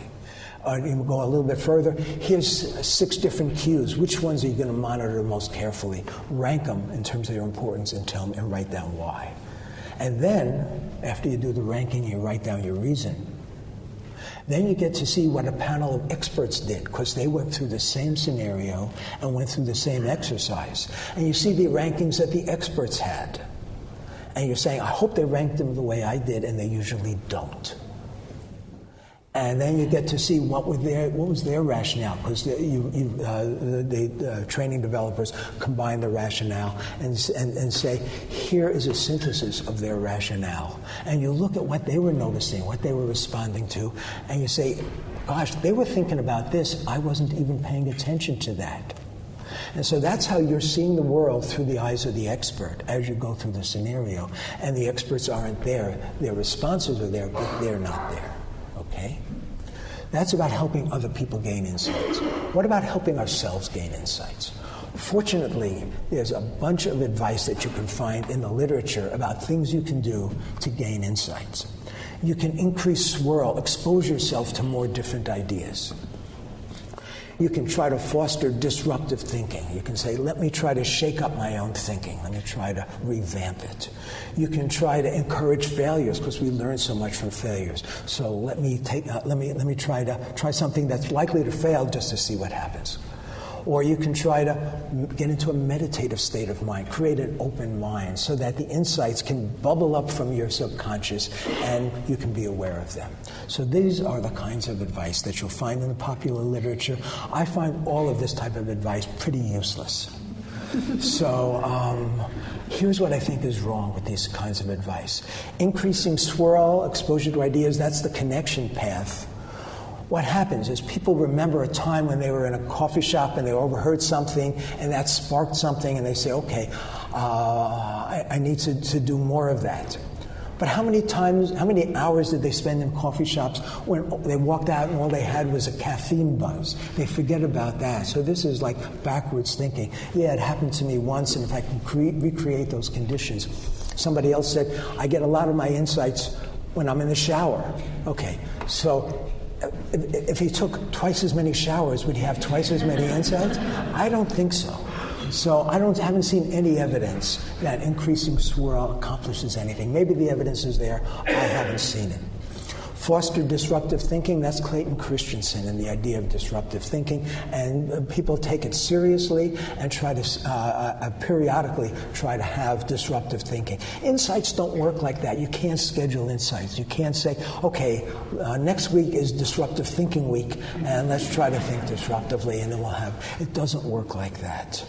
You go a little bit further. Here's 6 different cues. Which ones are you going to monitor most carefully? Rank them in terms of their importance and write down why. And then, after you do the ranking, you write down your reason. Then you get to see what a panel of experts did, because they went through the same scenario and went through the same exercise. And you see the rankings that the experts had. And you're saying, I hope they ranked them the way I did, and they usually don't. And then you get to see what was their rationale, because the training developers combine the rationale and say, here is a synthesis of their rationale. And you look at what they were noticing, what they were responding to, and you say, gosh, they were thinking about this. I wasn't even paying attention to that. And so that's how you're seeing the world through the eyes of the expert as you go through the scenario. And the experts aren't there. Their responses are there, but they're not there. Okay? That's about helping other people gain insights. What about helping ourselves gain insights? Fortunately, there's a bunch of advice that you can find in the literature about things you can do to gain insights. You can increase swirl, expose yourself to more different ideas. You can try to foster disruptive thinking. You can say, let me try to shake up my own thinking. Let me try to revamp it. You can try to encourage failures, because we learn so much from failures. So let me try something that's likely to fail just to see what happens. Or you can try to get into a meditative state of mind, create an open mind so that the insights can bubble up from your subconscious and you can be aware of them. So these are the kinds of advice that you'll find in the popular literature. I find all of this type of advice pretty useless. So here's what I think is wrong with these kinds of advice. Increasing swirl, exposure to ideas, that's the connection path. What happens is people remember a time when they were in a coffee shop and they overheard something and that sparked something, and they say, okay, I need to do more of that. But how many hours did they spend in coffee shops when they walked out and all they had was a caffeine buzz? They forget about that. So this is like backwards thinking. Yeah, it happened to me once, and if I can recreate those conditions. Somebody else said, I get a lot of my insights when I'm in the shower. Okay, so if he took twice as many showers, would he have twice as many insights? I don't think so. So I haven't seen any evidence that increasing swirl accomplishes anything. Maybe the evidence is there. I haven't seen it. Foster disruptive thinking, that's Clayton Christensen and the idea of disruptive thinking. And people take it seriously and try to periodically try to have disruptive thinking. Insights don't work like that. You can't schedule insights. You can't say, okay, next week is disruptive thinking week, and let's try to think disruptively, and then we'll have... It doesn't work like that.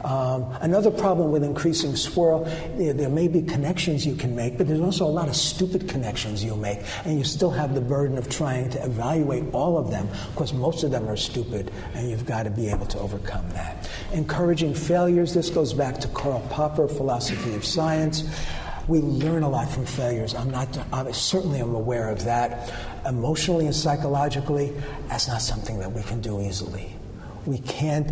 Another problem with increasing swirl, there may be connections you can make, but there's also a lot of stupid connections you'll make, and you still have the burden of trying to evaluate all of them, because most of them are stupid, and you've got to be able to overcome that. Encouraging failures, this goes back to Karl Popper, philosophy of science. We learn a lot from failures. I certainly am aware of that. Emotionally and psychologically, that's not something that we can do easily. We can't,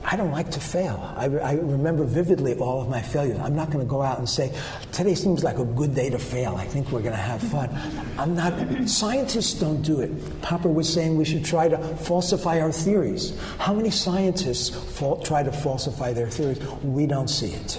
I don't like to fail. I remember vividly all of my failures. I'm not going to go out and say, today seems like a good day to fail. I think we're going to have fun. Scientists don't do it. Popper was saying we should try to falsify our theories. How many scientists try to falsify their theories? We don't see it.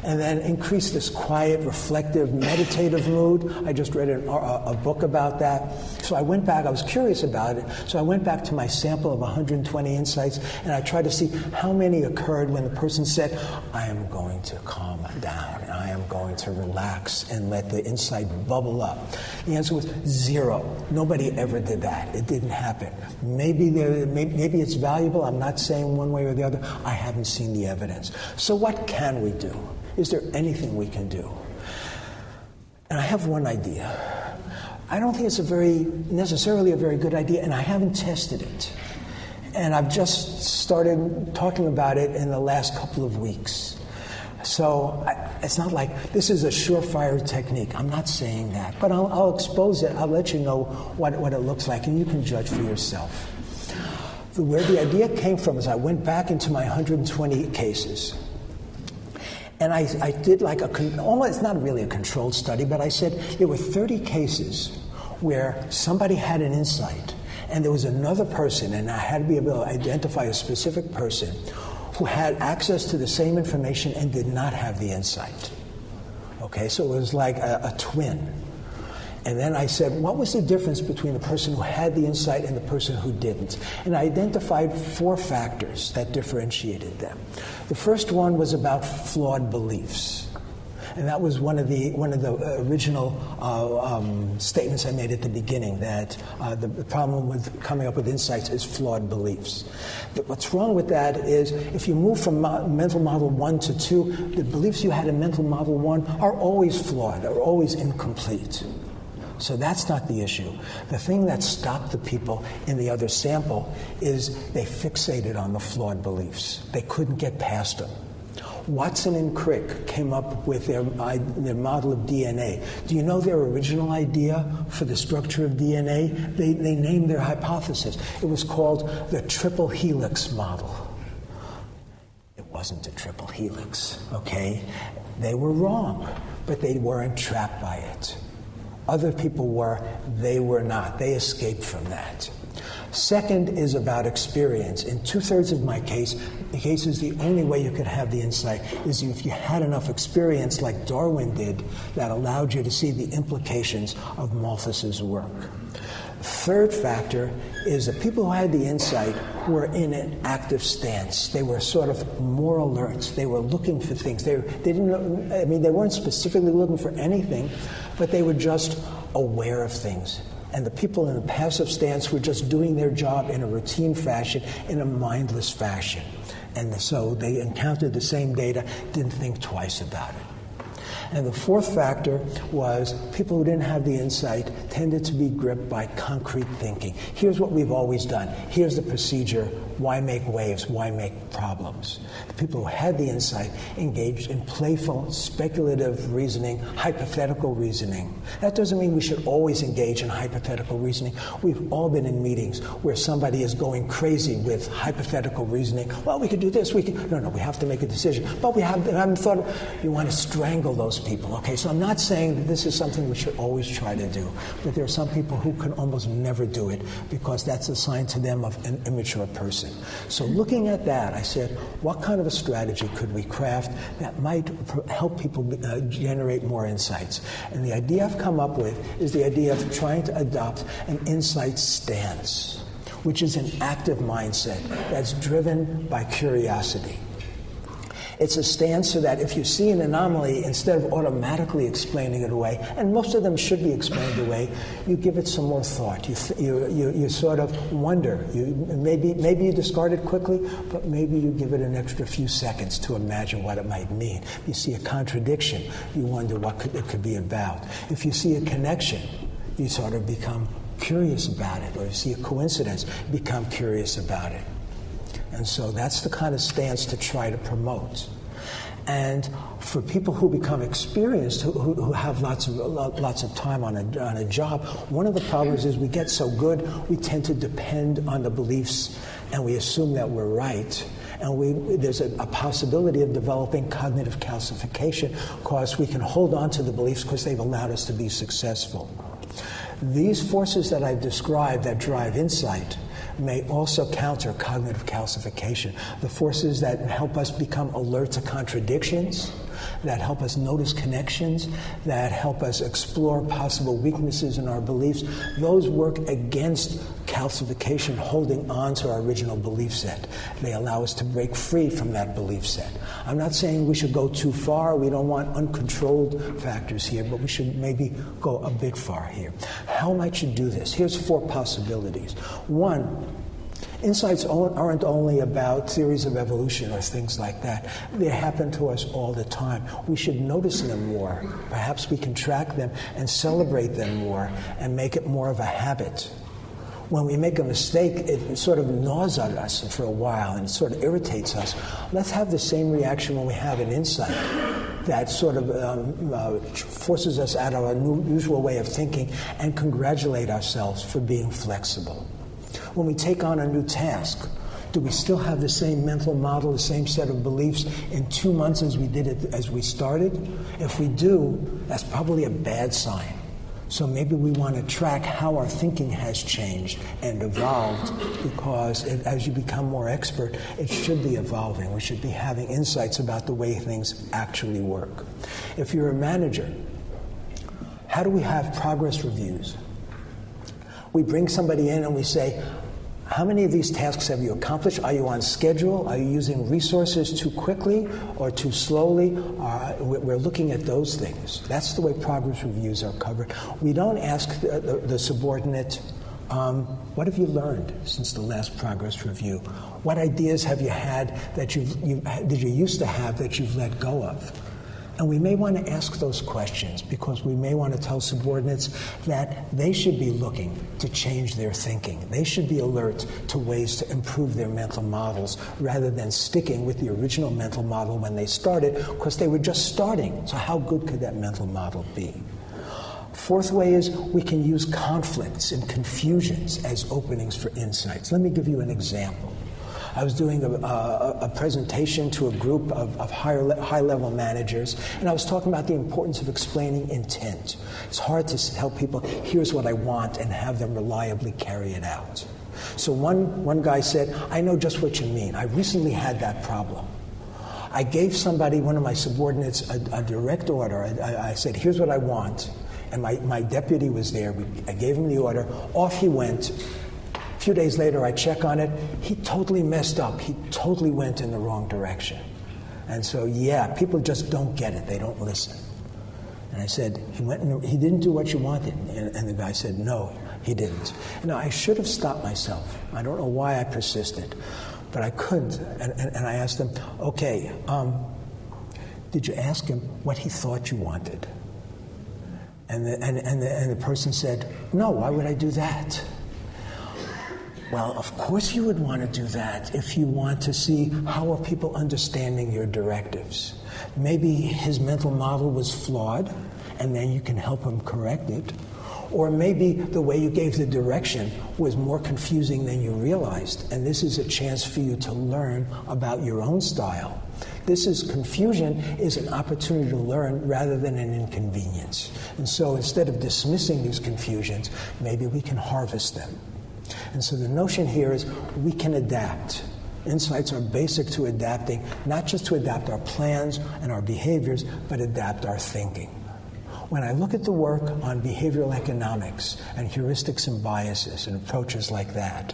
And then increase this quiet, reflective, meditative mood. I just read a book about that. So I went back, I was curious about it, so I went back to my sample of 120 insights, and I tried to see how many occurred when the person said, I am going to calm down, I am going to relax and let the insight bubble up. The answer was 0. Nobody ever did that. It didn't happen. Maybe it's valuable. I'm not saying one way or the other. I haven't seen the evidence. So what can we do? Is there anything we can do? And I have one idea. I don't think it's necessarily a very good idea, and I haven't tested it. And I've just started talking about it in the last couple of weeks. So it's not like this is a surefire technique. I'm not saying that. But I'll expose it. I'll let you know what it looks like, and you can judge for yourself. Where the idea came from is I went back into my 120 cases. And I did it's not really a controlled study, but I said there were 30 cases where somebody had an insight, and there was another person, and I had to be able to identify a specific person who had access to the same information and did not have the insight. Okay, so it was like a twin. And then I said, what was the difference between the person who had the insight and the person who didn't? And I identified 4 factors that differentiated them. The first one was about flawed beliefs. And that was one of the original statements I made at the beginning, that the problem with coming up with insights is flawed beliefs. What's wrong with that is if you move from mental model 1 to 2, the beliefs you had in mental model 1 are always flawed, are always incomplete. So that's not the issue. The thing that stopped the people in the other sample is they fixated on the flawed beliefs. They couldn't get past them. Watson and Crick came up with their model of DNA. Do you know their original idea for the structure of DNA? They named their hypothesis. It was called the triple helix model. It wasn't a triple helix, okay? They were wrong, but they weren't trapped by it. Other people were, they were not. They escaped from that. Second is about experience. In 2/3 of my cases, the only way you could have the insight is if you had enough experience like Darwin did that allowed you to see the implications of Malthus's work. Third factor is that people who had the insight were in an active stance. They were sort of more alert. They were looking for things. They weren't specifically looking for anything, but they were just aware of things. And the people in the passive stance were just doing their job in a routine fashion, in a mindless fashion. And so they encountered the same data, didn't think twice about it. And the fourth factor was people who didn't have the insight tended to be gripped by concrete thinking. Here's what we've always done. Here's the procedure. Why make waves? Why make problems? The people who had the insight engaged in playful, speculative reasoning, hypothetical reasoning. That doesn't mean we should always engage in hypothetical reasoning. We've all been in meetings where somebody is going crazy with hypothetical reasoning. Well, we could do this. We have to make a decision. But we haven't thought you want to strangle those people. Okay, so I'm not saying that this is something we should always try to do. But there are some people who can almost never do it because that's a sign to them of an immature person. So looking at that, I said, what kind of a strategy could we craft that might help people generate more insights? And the idea I've come up with is the idea of trying to adopt an insight stance, which is an active mindset that's driven by curiosity. It's a stance so that if you see an anomaly, instead of automatically explaining it away, and most of them should be explained away, you give it some more thought. You sort of wonder. Maybe you discard it quickly, but maybe you give it an extra few seconds to imagine what it might mean. If you see a contradiction, you wonder what it could be about. If you see a connection, you sort of become curious about it, or you see a coincidence, become curious about it. And so that's the kind of stance to try to promote. And for people who become experienced, who have lots of time on a job, one of the problems is we get so good, we tend to depend on the beliefs, and we assume that we're right. And there's a possibility of developing cognitive calcification because we can hold on to the beliefs because they've allowed us to be successful. These forces that I've described that drive insight may also counter cognitive calcification. The forces that help us become alert to contradictions, that help us notice connections, that help us explore possible weaknesses in our beliefs, those work against calcification, holding on to our original belief set. They allow us to break free from that belief set. I'm not saying we should go too far. We don't want uncontrolled factors here, but we should maybe go a bit far here. How might you do this? Here's 4 possibilities. 1, insights aren't only about theories of evolution or things like that. They happen to us all the time. We should notice them more. Perhaps we can track them and celebrate them more and make it more of a habit. When we make a mistake, it sort of gnaws at us for a while and sort of irritates us. Let's have the same reaction when we have an insight that sort of forces us out of our usual way of thinking and congratulate ourselves for being flexible. When we take on a new task, do we still have the same mental model, the same set of beliefs in 2 months as we did it as we started? If we do, that's probably a bad sign. So maybe we want to track how our thinking has changed and evolved, because as you become more expert, it should be evolving. We should be having insights about the way things actually work. If you're a manager, how do we have progress reviews? We bring somebody in and we say, how many of these tasks have you accomplished? Are you on schedule? Are you using resources too quickly or too slowly? We're looking at those things. That's the way progress reviews are covered. We don't ask the subordinate, what have you learned since the last progress review? What ideas have you had that did you used to have that you've let go of? And we may want to ask those questions because we may want to tell subordinates that they should be looking to change their thinking. They should be alert to ways to improve their mental models rather than sticking with the original mental model when they started, because they were just starting. So how good could that mental model be? 4th way is we can use conflicts and confusions as openings for insights. Let me give you an example. I was doing a presentation to a group of high-level managers, and I was talking about the importance of explaining intent. It's hard to tell people, here's what I want, and have them reliably carry it out. So one guy said, I know just what you mean. I recently had that problem. I gave somebody, one of my subordinates, a direct order. I said, here's what I want. And my deputy was there. I gave him the order. Off he went. A few days later, I check on it. He totally messed up. He totally went in the wrong direction. And so, people just don't get it. They don't listen. And I said, he didn't do what you wanted. And the guy said, no, he didn't. Now, I should have stopped myself. I don't know why I persisted, but I couldn't. And I asked him, okay, did you ask him what he thought you wanted? And the person said, no, why would I do that? Well, of course you would want to do that if you want to see how are people understanding your directives. Maybe his mental model was flawed, and then you can help him correct it. Or maybe the way you gave the direction was more confusing than you realized, and this is a chance for you to learn about your own style. Confusion is an opportunity to learn rather than an inconvenience. And so instead of dismissing these confusions, maybe we can harvest them. And so the notion here is we can adapt. Insights are basic to adapting, not just to adapt our plans and our behaviors, but adapt our thinking. When I look at the work on behavioral economics and heuristics and biases and approaches like that,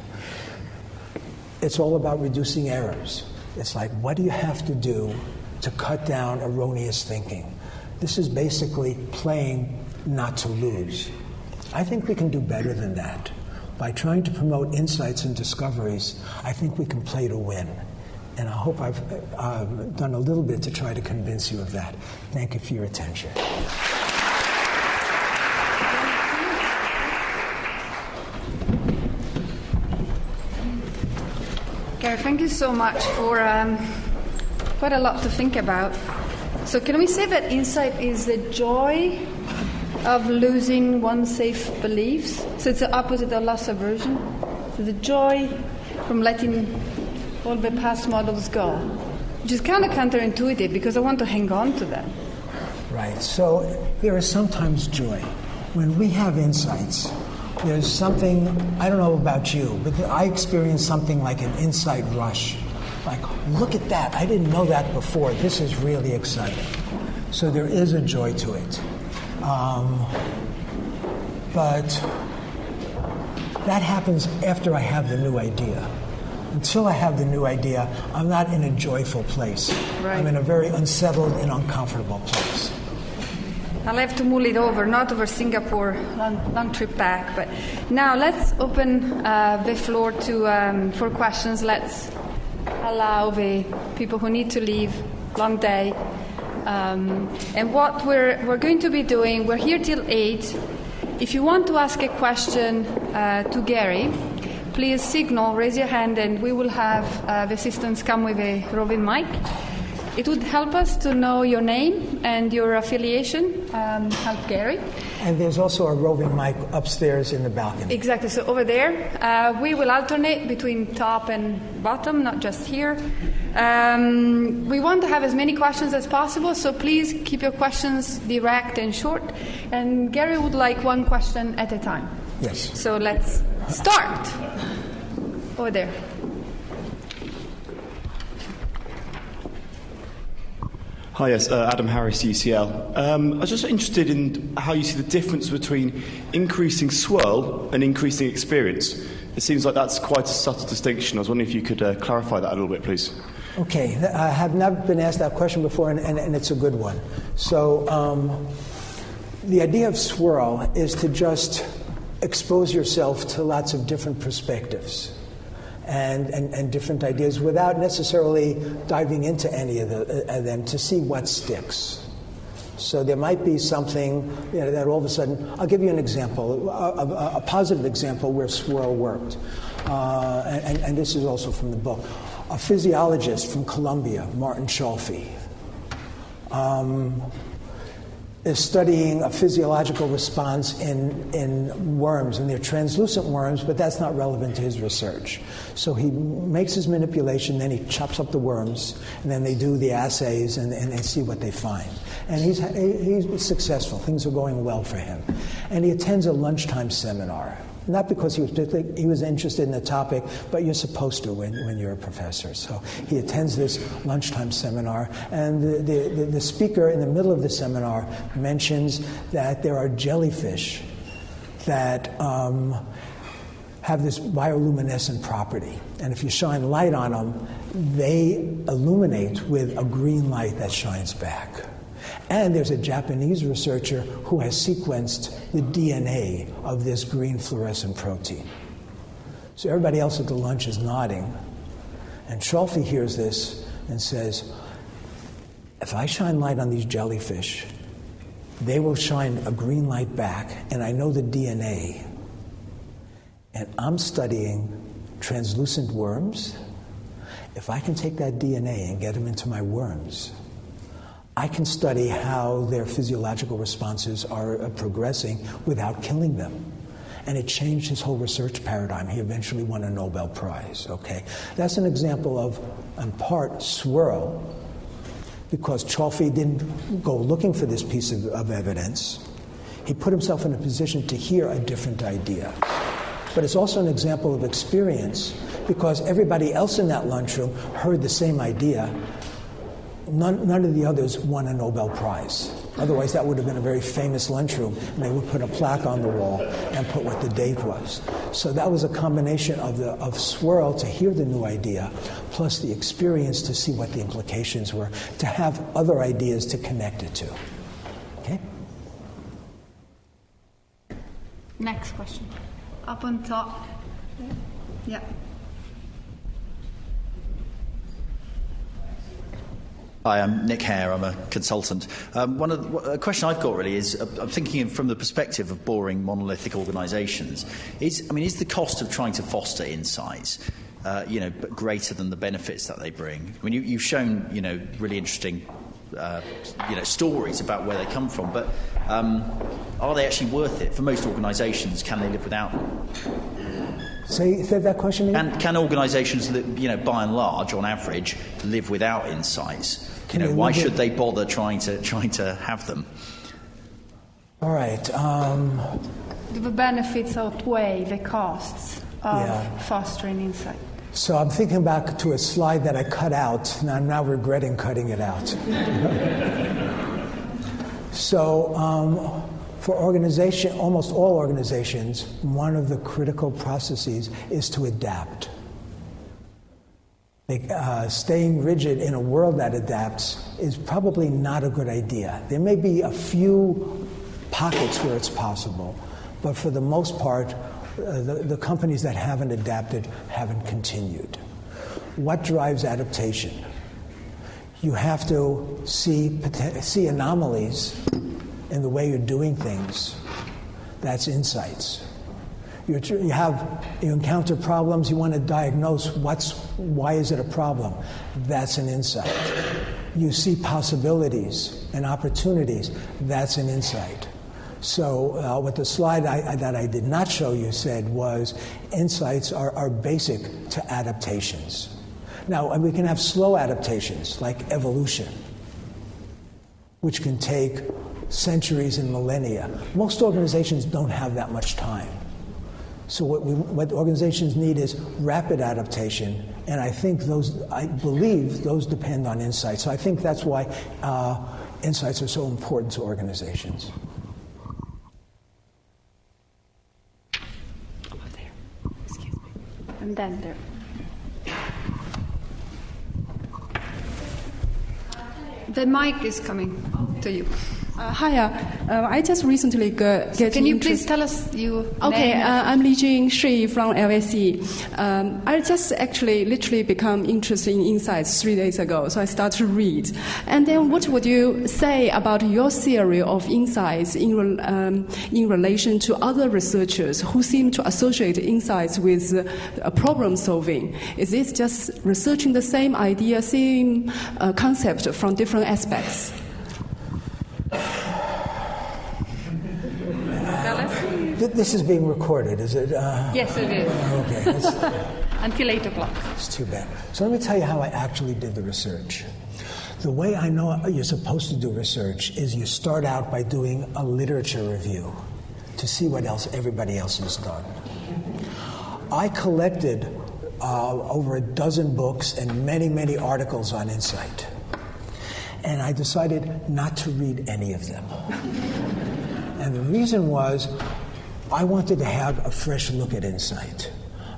it's all about reducing errors. It's like, what do you have to do to cut down erroneous thinking? This is basically playing not to lose. I think we can do better than that. By trying to promote insights and discoveries, I think we can play to win. And I hope I've done a little bit to try to convince you of that. Thank you for your attention. Gary, thank you so much for quite a lot to think about. So can we say that insight is the joy of losing one's safe beliefs? So it's the opposite of loss aversion. So the joy from letting all the past models go, which is kind of counterintuitive because I want to hang on to them. Right. So there is sometimes joy. When we have insights, there's something, I don't know about you, but I experience something like an insight rush. Like, look at that. I didn't know that before. This is really exciting. So there is a joy to it. But that happens after I have the new idea. Until I have the new idea, I'm not in a joyful place. Right. I'm in a very unsettled and uncomfortable place. I'll have to mull it over, not over Singapore, long trip back. But now let's open the floor to for questions. Let's allow the people who need to leave, long day. And what we're going to be doing, we're here till 8. If you want to ask a question to Gary, please signal, raise your hand, and we will have the assistants come with a roving mic. It would help us to know your name and your affiliation. Help Gary. And there's also a roving mic upstairs in the balcony. Exactly. So over there, we will alternate between top and bottom, not just here. We want to have as many questions as possible, so please keep your questions direct and short. And Gary would like one question at a time. Yes. So let's start. Over there. Hi, yes, Adam Harris, UCL. I was just interested in how you see the difference between increasing swirl and increasing experience. It seems like that's quite a subtle distinction. I was wondering if you could clarify that a little bit, please. Okay, I have never been asked that question before, and it's a good one. So the idea of swirl is to just expose yourself to lots of different perspectives and different ideas without necessarily diving into any of them to see what sticks. So there might be something that all of a sudden, I'll give you an example, a positive example where swirl worked. And this is also from the book. A physiologist from Columbia, Martin Scholfi, is studying a physiological response in worms, and they're translucent worms, but that's not relevant to his research. So he makes his manipulation, then he chops up the worms, and then they do the assays and they see what they find. And he's successful. Things are going well for him. And he attends a lunchtime seminar. Not because he was interested in the topic, but you're supposed to when you're a professor. So he attends this lunchtime seminar, and the speaker in the middle of the seminar mentions that there are jellyfish that have this bioluminescent property. And if you shine light on them, they illuminate with a green light that shines back. And there's a Japanese researcher who has sequenced the DNA of this green fluorescent protein. So everybody else at the lunch is nodding. And Scholfi hears this and says, if I shine light on these jellyfish, they will shine a green light back, and I know the DNA. And I'm studying translucent worms. If I can take that DNA and get them into my worms, I can study how their physiological responses are progressing without killing them. And it changed his whole research paradigm. He eventually won a Nobel Prize, okay? That's an example of, in part, swirl, because Chalfie didn't go looking for this piece of evidence. He put himself in a position to hear a different idea. But it's also an example of experience, because everybody else in that lunchroom heard the same idea. None of the others won a Nobel Prize. Otherwise, that would have been a very famous lunchroom, and they would put a plaque on the wall and put what the date was. So that was a combination of swirl to hear the new idea, plus the experience to see what the implications were, to have other ideas to connect it to. Okay? Next question. Up on top. Yeah. Hi, I'm Nick Hare. I'm a consultant. A question I've got really is, I'm thinking from the perspective of boring monolithic organisations. Is the cost of trying to foster insights, greater than the benefits that they bring? I mean, you've shown, really interesting, stories about where they come from, but are they actually worth it? For most organisations, can they live without them? Say that question again. Can organisations, by and large, on average, live without insights? Why should they bother trying to have them? All right. The benefits outweigh the costs of fostering insight. So I'm thinking back to a slide that I cut out, and I'm now regretting cutting it out. So for almost all organizations, one of the critical processes is to adapt. Staying rigid in a world that adapts is probably not a good idea. There may be a few pockets where it's possible, but for the most part, the companies that haven't adapted haven't continued. What drives adaptation? You have to see anomalies in the way you're doing things. That's insights. You encounter problems, you want to diagnose why is it a problem? That's an insight. You see possibilities and opportunities, that's an insight. So what the slide that I did not show you said was insights are basic to adaptations. Now, we can have slow adaptations like evolution, which can take centuries and millennia. Most organizations don't have that much time. So what organizations need is rapid adaptation, and I believe those depend on insights. So I think that's why insights are so important to organizations. Over there. Excuse me. And then there. The mic is coming to you. Hiya. I just recently Can you please tell us your name? I'm Li Jing Shi from LSE. I just actually literally become interested in insights 3 days ago, so I start to read. And then what would you say about your theory of insights in relation to other researchers who seem to associate insights with problem solving? Is it just researching the same idea, same concept from different aspects? This is being recorded, is it? Yes, it is. Okay. Until 8 o'clock. It's too bad. So let me tell you how I actually did the research. The way I know you're supposed to do research is you start out by doing a literature review to see what else everybody else has done. I collected over a dozen books and many, many articles on insight. And I decided not to read any of them. And the reason was I wanted to have a fresh look at insight.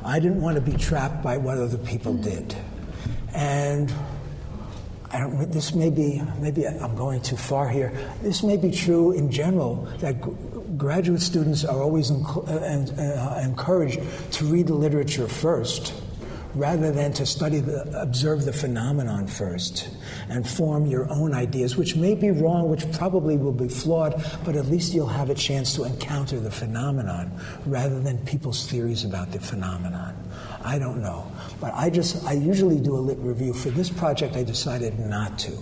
I didn't want to be trapped by what other people did. And this may be, maybe I'm going too far here. This may be true in general, that graduate students are always encouraged to read the literature first, rather than to observe the phenomenon first and form your own ideas, which may be wrong, which probably will be flawed, but at least you'll have a chance to encounter the phenomenon rather than people's theories about the phenomenon. I don't know. But I usually do a lit review. For this project, I decided not to.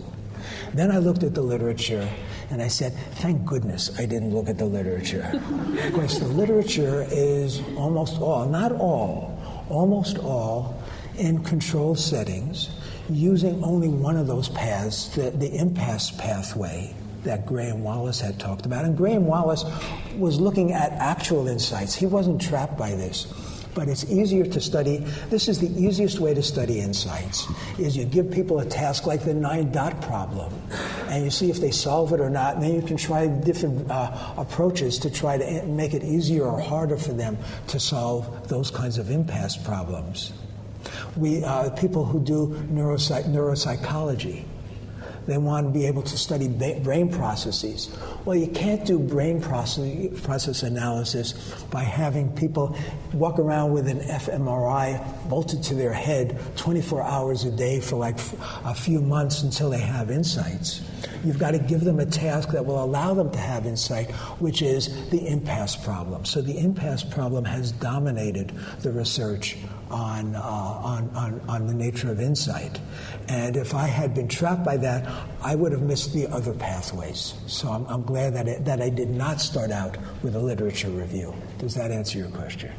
Then I looked at the literature, and I said, thank goodness I didn't look at the literature. Because the literature is almost all, not all, almost all in controlled settings, using only one of those paths, the impasse pathway that Graham Wallace had talked about. And Graham Wallace was looking at actual insights. He wasn't trapped by this. But it's easier to study. This is the easiest way to study insights, is you give people a task like the 9-dot problem, and you see if they solve it or not, and then you can try different approaches to try to make it easier or harder for them to solve those kinds of impasse problems. People who do neuropsychology, they want to be able to study brain processes. Well, you can't do brain process analysis by having people walk around with an fMRI bolted to their head 24 hours a day for like a few months until they have insights. You've got to give them a task that will allow them to have insight, which is the impasse problem. So the impasse problem has dominated the research on the nature of insight. And if I had been trapped by that, I would have missed the other pathways. So I'm glad that I did not start out with a literature review. Does that answer your question?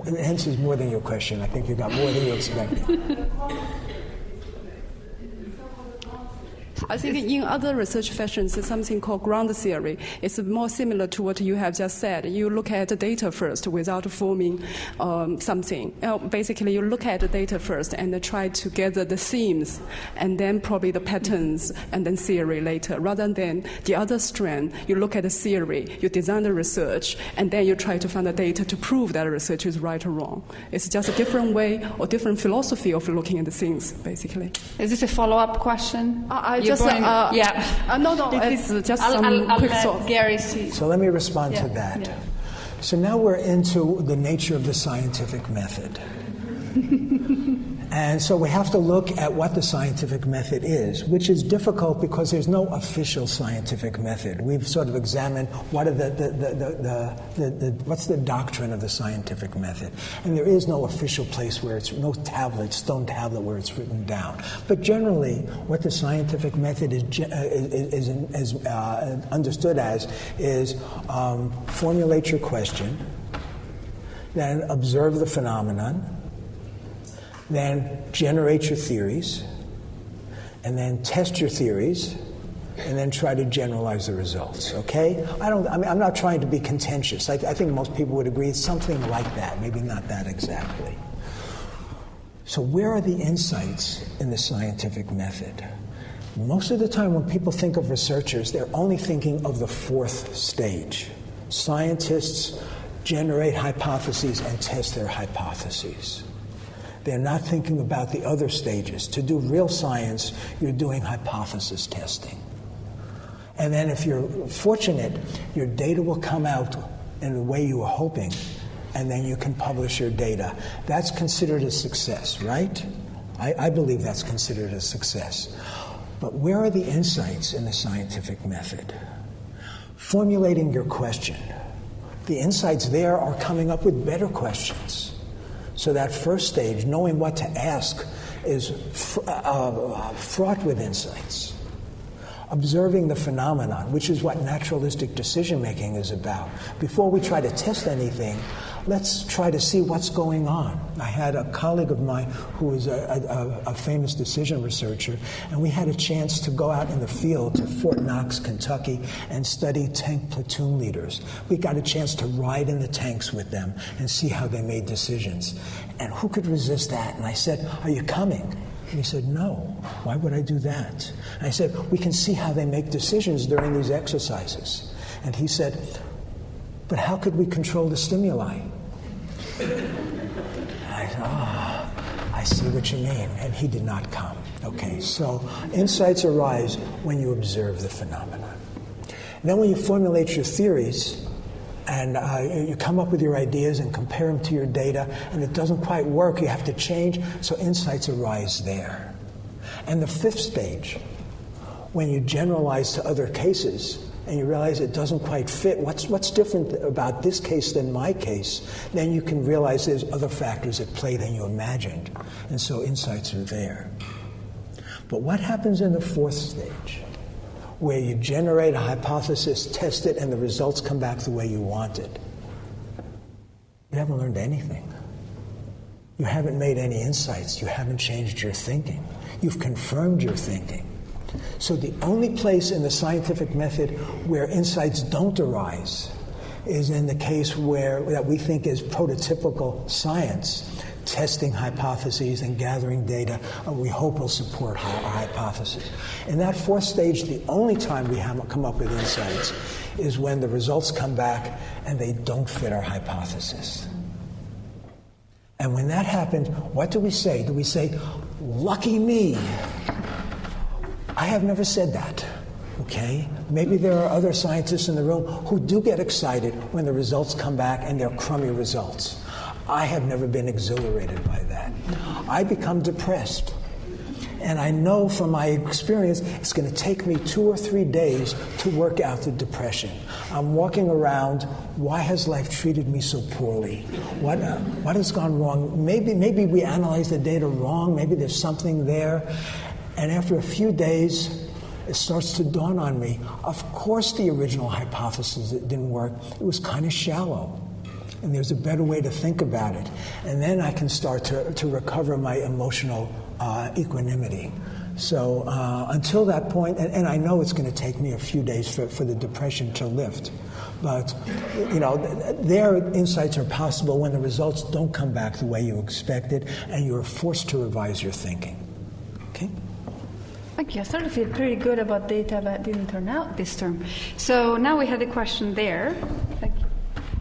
It answers more than your question. I think you got more than you expected. I think in other research fashions, there's something called ground theory. It's more similar to what you have just said. You look at the data first without forming something. Basically, you look at the data first and try to gather the themes, and then probably the patterns, and then theory later. Rather than the other strand, you look at the theory, you design the research, and then you try to find the data to prove that research is right or wrong. It's just a different way or different philosophy of looking at the things, basically. Is this a follow-up question? No, it's just some quick thought. Gary see. So let me respond to that. Yeah. So now we're into the nature of the scientific method. And so we have to look at what the scientific method is, which is difficult because there's no official scientific method. We've sort of examined what are what's the doctrine of the scientific method, and there is no official place where it's no stone tablet where it's written down. But generally, what the scientific method is understood as is formulate your question, then observe the phenomenon, then generate your theories, and then test your theories, and then try to generalize the results, okay? I'm not trying to be contentious. I think most people would agree it's something like that, maybe not that exactly. So where are the insights in the scientific method? Most of the time when people think of researchers, they're only thinking of the fourth stage. Scientists generate hypotheses and test their hypotheses. They're not thinking about the other stages. To do real science, you're doing hypothesis testing. And then if you're fortunate, your data will come out in the way you were hoping, and then you can publish your data. That's considered a success, right? I believe that's considered a success. But where are the insights in the scientific method? Formulating your question. The insights there are coming up with better questions. So that first stage, knowing what to ask, is fraught with insights. Observing the phenomenon, which is what naturalistic decision-making is about. Before we try to test anything, let's try to see what's going on. I had a colleague of mine who was a famous decision researcher, and we had a chance to go out in the field to Fort Knox, Kentucky, and study tank platoon leaders. We got a chance to ride in the tanks with them and see how they made decisions. And who could resist that? And I said, "Are you coming?" And he said, "No, why would I do that?" And I said, "We can see how they make decisions during these exercises." And he said, "But how could we control the stimuli?" I said, I see what you mean. And he did not come. Okay, so insights arise when you observe the phenomenon. And then when you formulate your theories, and you come up with your ideas and compare them to your data, and it doesn't quite work, you have to change, so insights arise there. And the fifth stage, when you generalize to other cases and you realize it doesn't quite fit, what's different about this case than my case, then you can realize there's other factors at play than you imagined, and so insights are there. But what happens in the fourth stage, where you generate a hypothesis, test it, and the results come back the way you wanted? You haven't learned anything. You haven't made any insights. You haven't changed your thinking. You've confirmed your thinking. So the only place in the scientific method where insights don't arise is in the case that we think is prototypical science, testing hypotheses and gathering data, and we hope will support our hypothesis. In that fourth stage, the only time we have come up with insights is when the results come back and they don't fit our hypothesis. And when that happens, what do we say? Do we say, lucky me? I have never said that, okay? Maybe there are other scientists in the room who do get excited when the results come back and they're crummy results. I have never been exhilarated by that. I become depressed. And I know from my experience it's going to take me 2 or 3 days to work out the depression. I'm walking around, why has life treated me so poorly? What has gone wrong? Maybe we analyzed the data wrong, maybe there's something there. And after a few days, it starts to dawn on me, of course the original hypothesis didn't work. It was kind of shallow. And there's a better way to think about it. And then I can start to recover my emotional equanimity. So until that point, and I know it's going to take me a few days for the depression to lift, but their insights are possible when the results don't come back the way you expected and you're forced to revise your thinking. Okay? Thank you. I started to feel pretty good about data that didn't turn out this term. So now we had a question there. Thank you.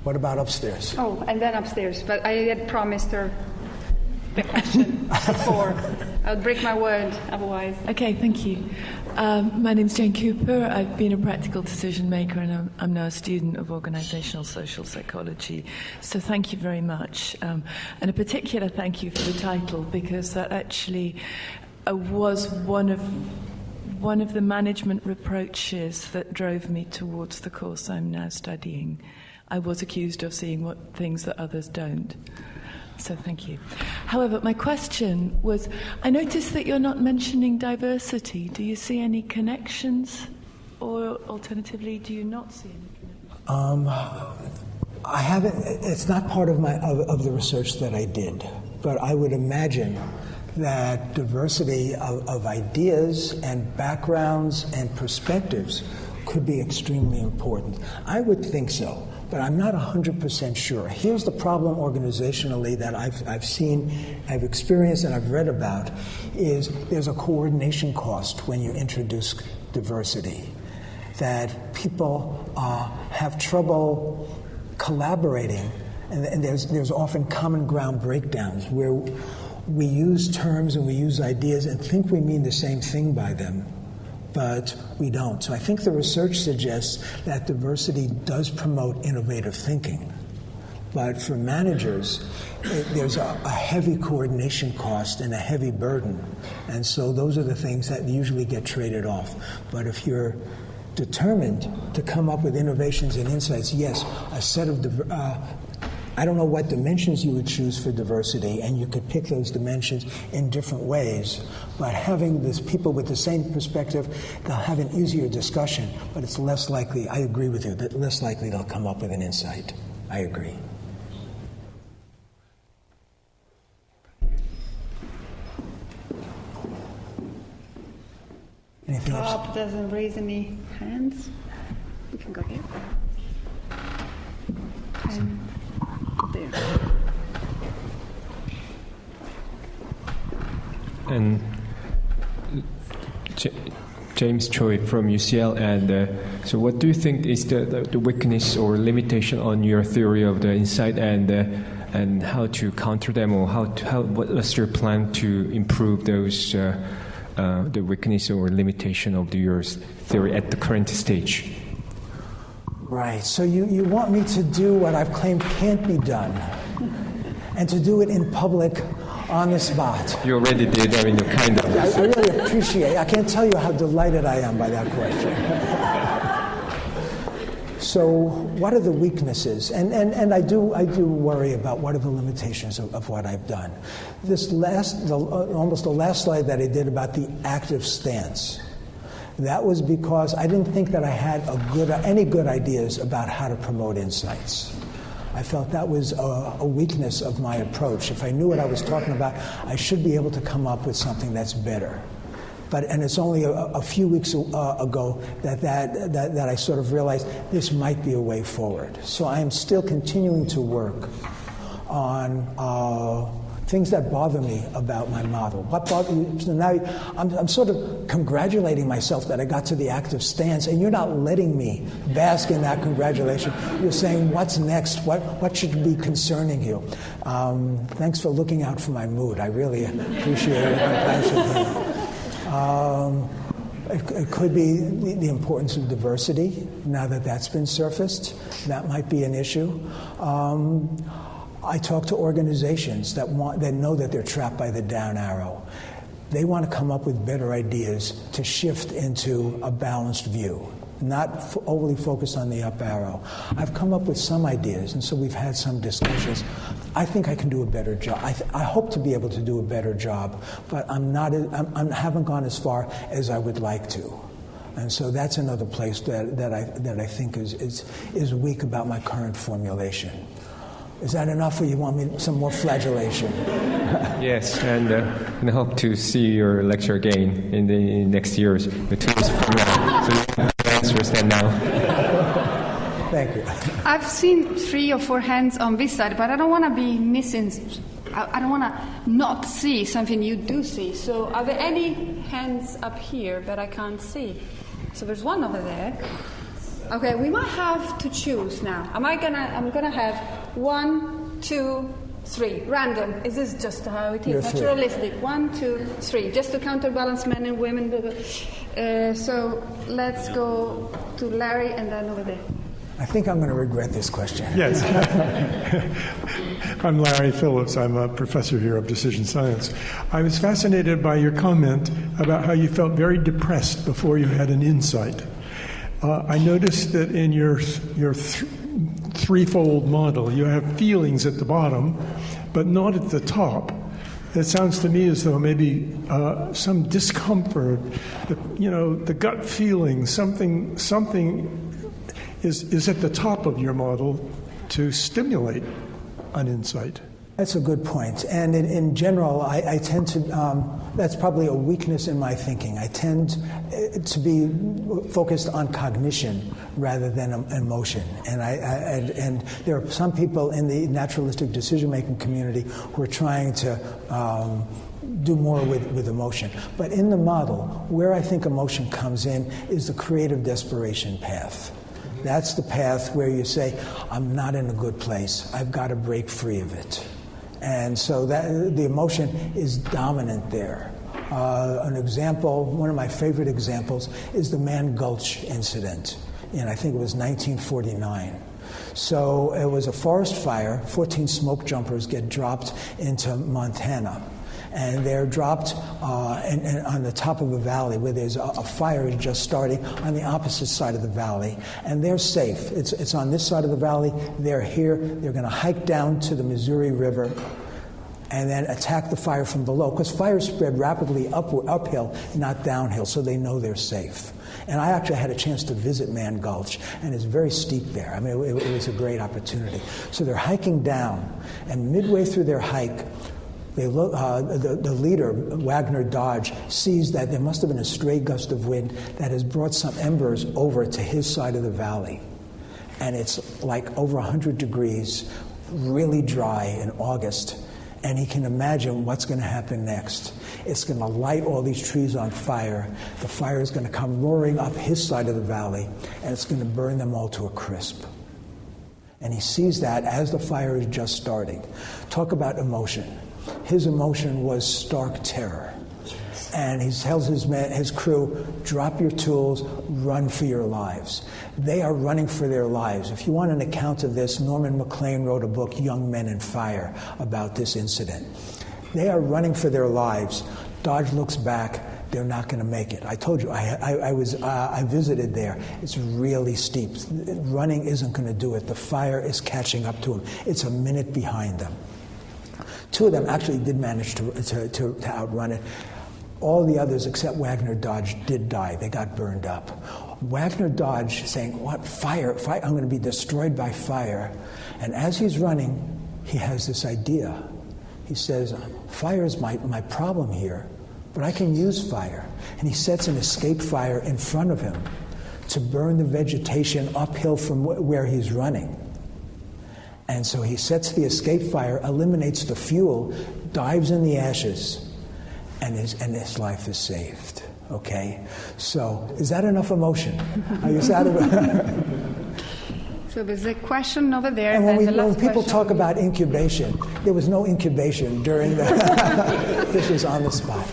What about upstairs? Oh, and then upstairs. But I had promised her the question before. I would break my word otherwise. Okay, thank you. My name's Jane Cooper. I've been a practical decision maker and I'm now a student of organisational social psychology. So thank you very much. And a particular thank you for the title, because that actually was one of the management reproaches that drove me towards the course I'm now studying. I was accused of seeing things that others don't. So thank you. However, my question was, I noticed that you're not mentioning diversity. Do you see any connections? Or alternatively, do you not see any connections? I haven't. It's not part of the research that I did, but I would imagine that diversity of ideas and backgrounds and perspectives could be extremely important. I would think so, but I'm not 100% sure. Here's the problem organizationally that I've seen, I've experienced, and I've read about, is there's a coordination cost when you introduce diversity, that people have trouble collaborating, and there's often common ground breakdowns where we use terms and we use ideas and think we mean the same thing by them, but we don't. So I think the research suggests that diversity does promote innovative thinking. But for managers, there's a heavy coordination cost and a heavy burden. And so those are the things that usually get traded off. But if you're determined to come up with innovations and insights, yes, a set of I don't know what dimensions you would choose for diversity, and you could pick those dimensions in different ways, but having these people with the same perspective, they'll have an easier discussion, but it's less likely, I agree with you, that less likely they'll come up with an insight. I agree. Anything else? Bob doesn't raise any hands. We can go here. And there. And James Choi from UCL. And so what do you think is the weakness or limitation on your theory of the insight, and how to counter them, or what's your plan to improve those the weakness or limitation of your theory at the current stage? Right. So you want me to do what I've claimed can't be done, and to do it in public, on the spot. You already did. I mean, you kind of. I really appreciate. I can't tell you how delighted I am by that question. So, what are the weaknesses? And I do worry about what are the limitations of what I've done. Almost the last slide that I did about the active stance. That was because I didn't think that I had any good ideas about how to promote insights. I felt that was a weakness of my approach. If I knew what I was talking about, I should be able to come up with something that's better. And it's only a few weeks ago that I sort of realized this might be a way forward. So I am still continuing to work on things that bother me about my model. What bothers you? So now I'm sort of congratulating myself that I got to the active stance, and you're not letting me bask in that congratulation. You're saying, what's next? What should be concerning you? Thanks for looking out for my mood. I really appreciate it. It could be the importance of diversity. Now that that's been surfaced, that might be an issue. I talk to organizations that know that they're trapped by the down arrow. They want to come up with better ideas to shift into a balanced view, not overly focused on the up arrow. I've come up with some ideas, and so we've had some discussions. I think I can do a better job. I hope to be able to do a better job, but I haven't gone as far as I would like to. And so that's another place that I think is weak about my current formulation. Is that enough, or you want me some more flagellation? Yes, and I hope to see your lecture again in the next years, 2 years from now. So you have the answers then now. Thank you. I've seen 3 or 4 hands on this side, but I don't want to be missing. I don't want to not see something you do see. So are there any hands up here that I can't see? So there's one over there. Okay, we might have to choose now. I'm gonna have 1, 2, 3, random. Is this just how it is? Naturalistic. 1, 2, 3, just to counterbalance men and women. So let's go to Larry and then over there. I think I'm going to regret this question. Yes. I'm Larry Phillips. I'm a professor here of decision science. I was fascinated by your comment about how you felt very depressed before you had an insight. I noticed that in your threefold model, you have feelings at the bottom, but not at the top. It sounds to me as though maybe some discomfort, the gut feeling, something is at the top of your model to stimulate an insight. That's a good point. And in general, I tend to, that's probably a weakness in my thinking. I tend to be focused on cognition rather than emotion. And there are some people in the naturalistic decision-making community who are trying to do more with emotion. But in the model, where I think emotion comes in is the creative desperation path. That's the path where you say, I'm not in a good place. I've got to break free of it. And so that the emotion is dominant there. An example, one of my favorite examples, is the Man Gulch incident in, I think it was 1949. So it was a forest fire. 14 smoke jumpers get dropped into Montana. And they're dropped on the top of a valley where there's a fire is just starting on the opposite side of the valley. And they're safe. It's on this side of the valley. They're here. They're going to hike down to the Missouri River and then attack the fire from below, because fires spread rapidly uphill, not downhill, so they know they're safe. And I actually had a chance to visit Man Gulch, and it's very steep there. I mean, it was a great opportunity. So they're hiking down, and midway through their hike, they look, the leader, Wagner Dodge, sees that there must have been a stray gust of wind that has brought some embers over to his side of the valley. And it's like over 100 degrees, really dry in August. And he can imagine what's going to happen next. It's going to light all these trees on fire. The fire is going to come roaring up his side of the valley, and it's going to burn them all to a crisp. And he sees that as the fire is just starting. Talk about emotion. His emotion was stark terror. And he tells his crew, drop your tools, run for your lives. They are running for their lives. If you want an account of this, Norman MacLean wrote a book, Young Men and Fire, about this incident. They are running for their lives. Dodge looks back. They're not going to make it. I told you, I visited there. It's really steep. Running isn't going to do it. The fire is catching up to them. It's a minute behind them. Two of them actually did manage to outrun it. All the others, except Wagner Dodge, did die. They got burned up. Wagner Dodge saying, what, fire, I'm going to be destroyed by fire. And as he's running, he has this idea. He says, fire is my problem here, but I can use fire. And he sets an escape fire in front of him to burn the vegetation uphill from where he's running. And so he sets the escape fire, eliminates the fuel, dives in the ashes, and his life is saved. Okay? So, is that enough emotion? Are you satisfied? So there's a question over there. And when people question. talk about incubation, there was no incubation during the... This was on the spot.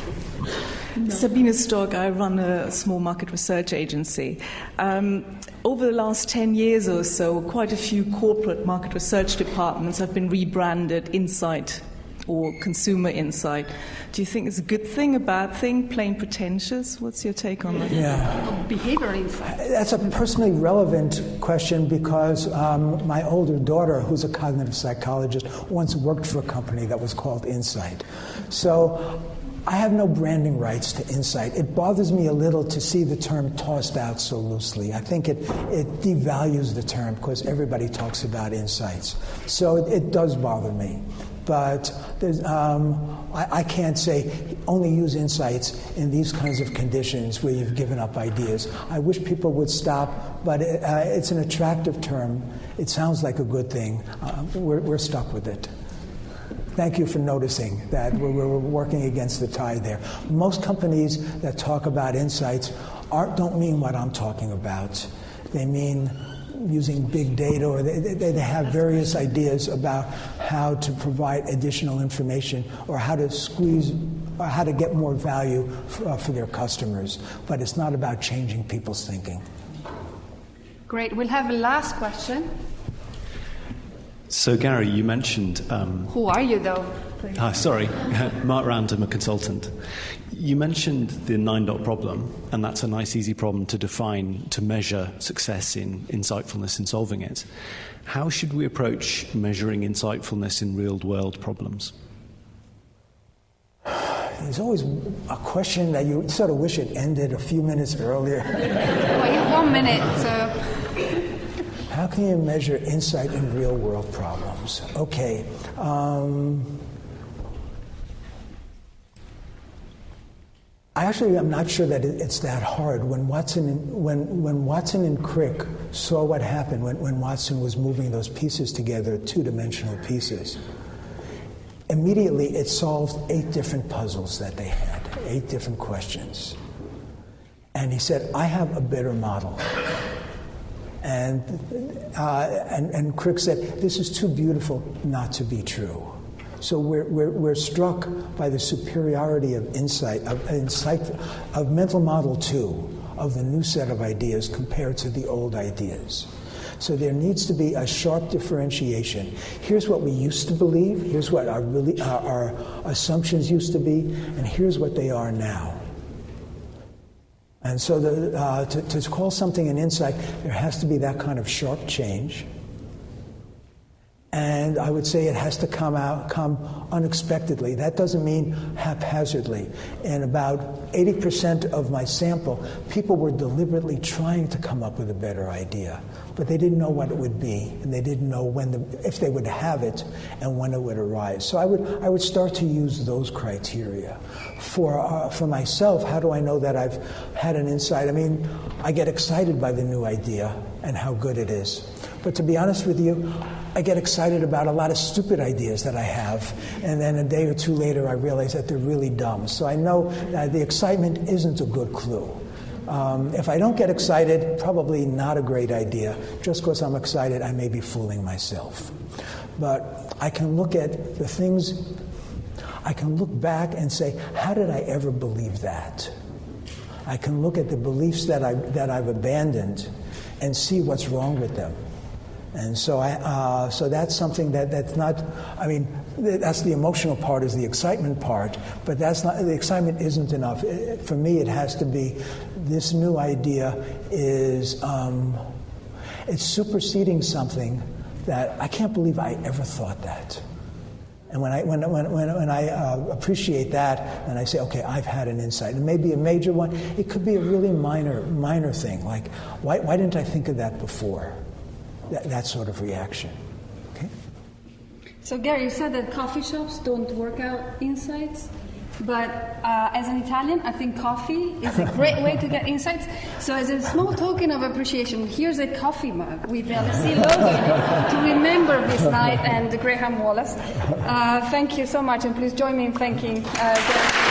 Sabine Stork, I run a small market research agency. Over the last 10 years or so, quite a few corporate market research departments have been rebranded Insight or Consumer Insight. Do you think it's a good thing, a bad thing, plain pretentious? What's your take on that? Yeah. Behavior insight. That's a personally relevant question because my older daughter, who's a cognitive psychologist, once worked for a company that was called Insight. So I have no branding rights to Insight. It bothers me a little to see the term tossed out so loosely. I think it devalues the term because everybody talks about insights. So it does bother me. But I can't say only use insights in these kinds of conditions where you've given up ideas. I wish people would stop, but it's an attractive term. It sounds like a good thing. We're stuck with it. Thank you for noticing that we're working against the tide there. Most companies that talk about insights don't mean what I'm talking about. They mean using big data, or they have various ideas about how to provide additional information or how to squeeze or how to get more value for their customers. But it's not about changing people's thinking. Great. We'll have a last question. So, Gary, you mentioned... Who are you, though? Hi, sorry. Mark Random, a consultant. You mentioned the 9-dot problem, and that's a nice, easy problem to define, to measure success in insightfulness in solving it. How should we approach measuring insightfulness in real-world problems? There's always a question that you sort of wish it ended a few minutes earlier. Well, you have 1 minute, so... How can you measure insight in real-world problems? Okay. I'm not sure that it's that hard. When Watson and Crick saw what happened when Watson was moving those pieces together, two-dimensional pieces, immediately it solved 8 different puzzles that they had, 8 different questions. And he said, I have a better model. And Crick said, this is too beautiful not to be true. So we're struck by the superiority of insight, of mental model 2, of the new set of ideas compared to the old ideas. So there needs to be a sharp differentiation. Here's what we used to believe, here's what our assumptions used to be, and here's what they are now. And so to call something an insight, there has to be that kind of sharp change. And I would say it has to come unexpectedly. That doesn't mean haphazardly. In about 80% of my sample, people were deliberately trying to come up with a better idea, but they didn't know what it would be, and they didn't know if they would have it and when it would arise. So I would start to use those criteria. For myself, how do I know that I've had an insight? I mean, I get excited by the new idea and how good it is. But to be honest with you, I get excited about a lot of stupid ideas that I have, and then a day or two later I realize that they're really dumb. So I know that the excitement isn't a good clue. If I don't get excited, probably not a great idea. Just because I'm excited, I may be fooling myself. But I can look at the things... I can look back and say, how did I ever believe that? I can look at the beliefs that I've abandoned and see what's wrong with them. And so so that's something that's not, I mean, that's the emotional part, is the excitement part, but that's not, the excitement isn't enough. For me, it has to be, this new idea is, it's superseding something that I can't believe I ever thought that. And when I appreciate that, and I say, okay, I've had an insight, and maybe a major one, it could be a really minor thing, like, why didn't I think of that before? That sort of reaction. Okay. So Gary, you said that coffee shops don't work out insights, but as an Italian, I think coffee is a great way to get insights. So as a small token of appreciation, here's a coffee mug with the LSE logo to remember this night and Graham Wallace. Thank you so much, and please join me in thanking Gary.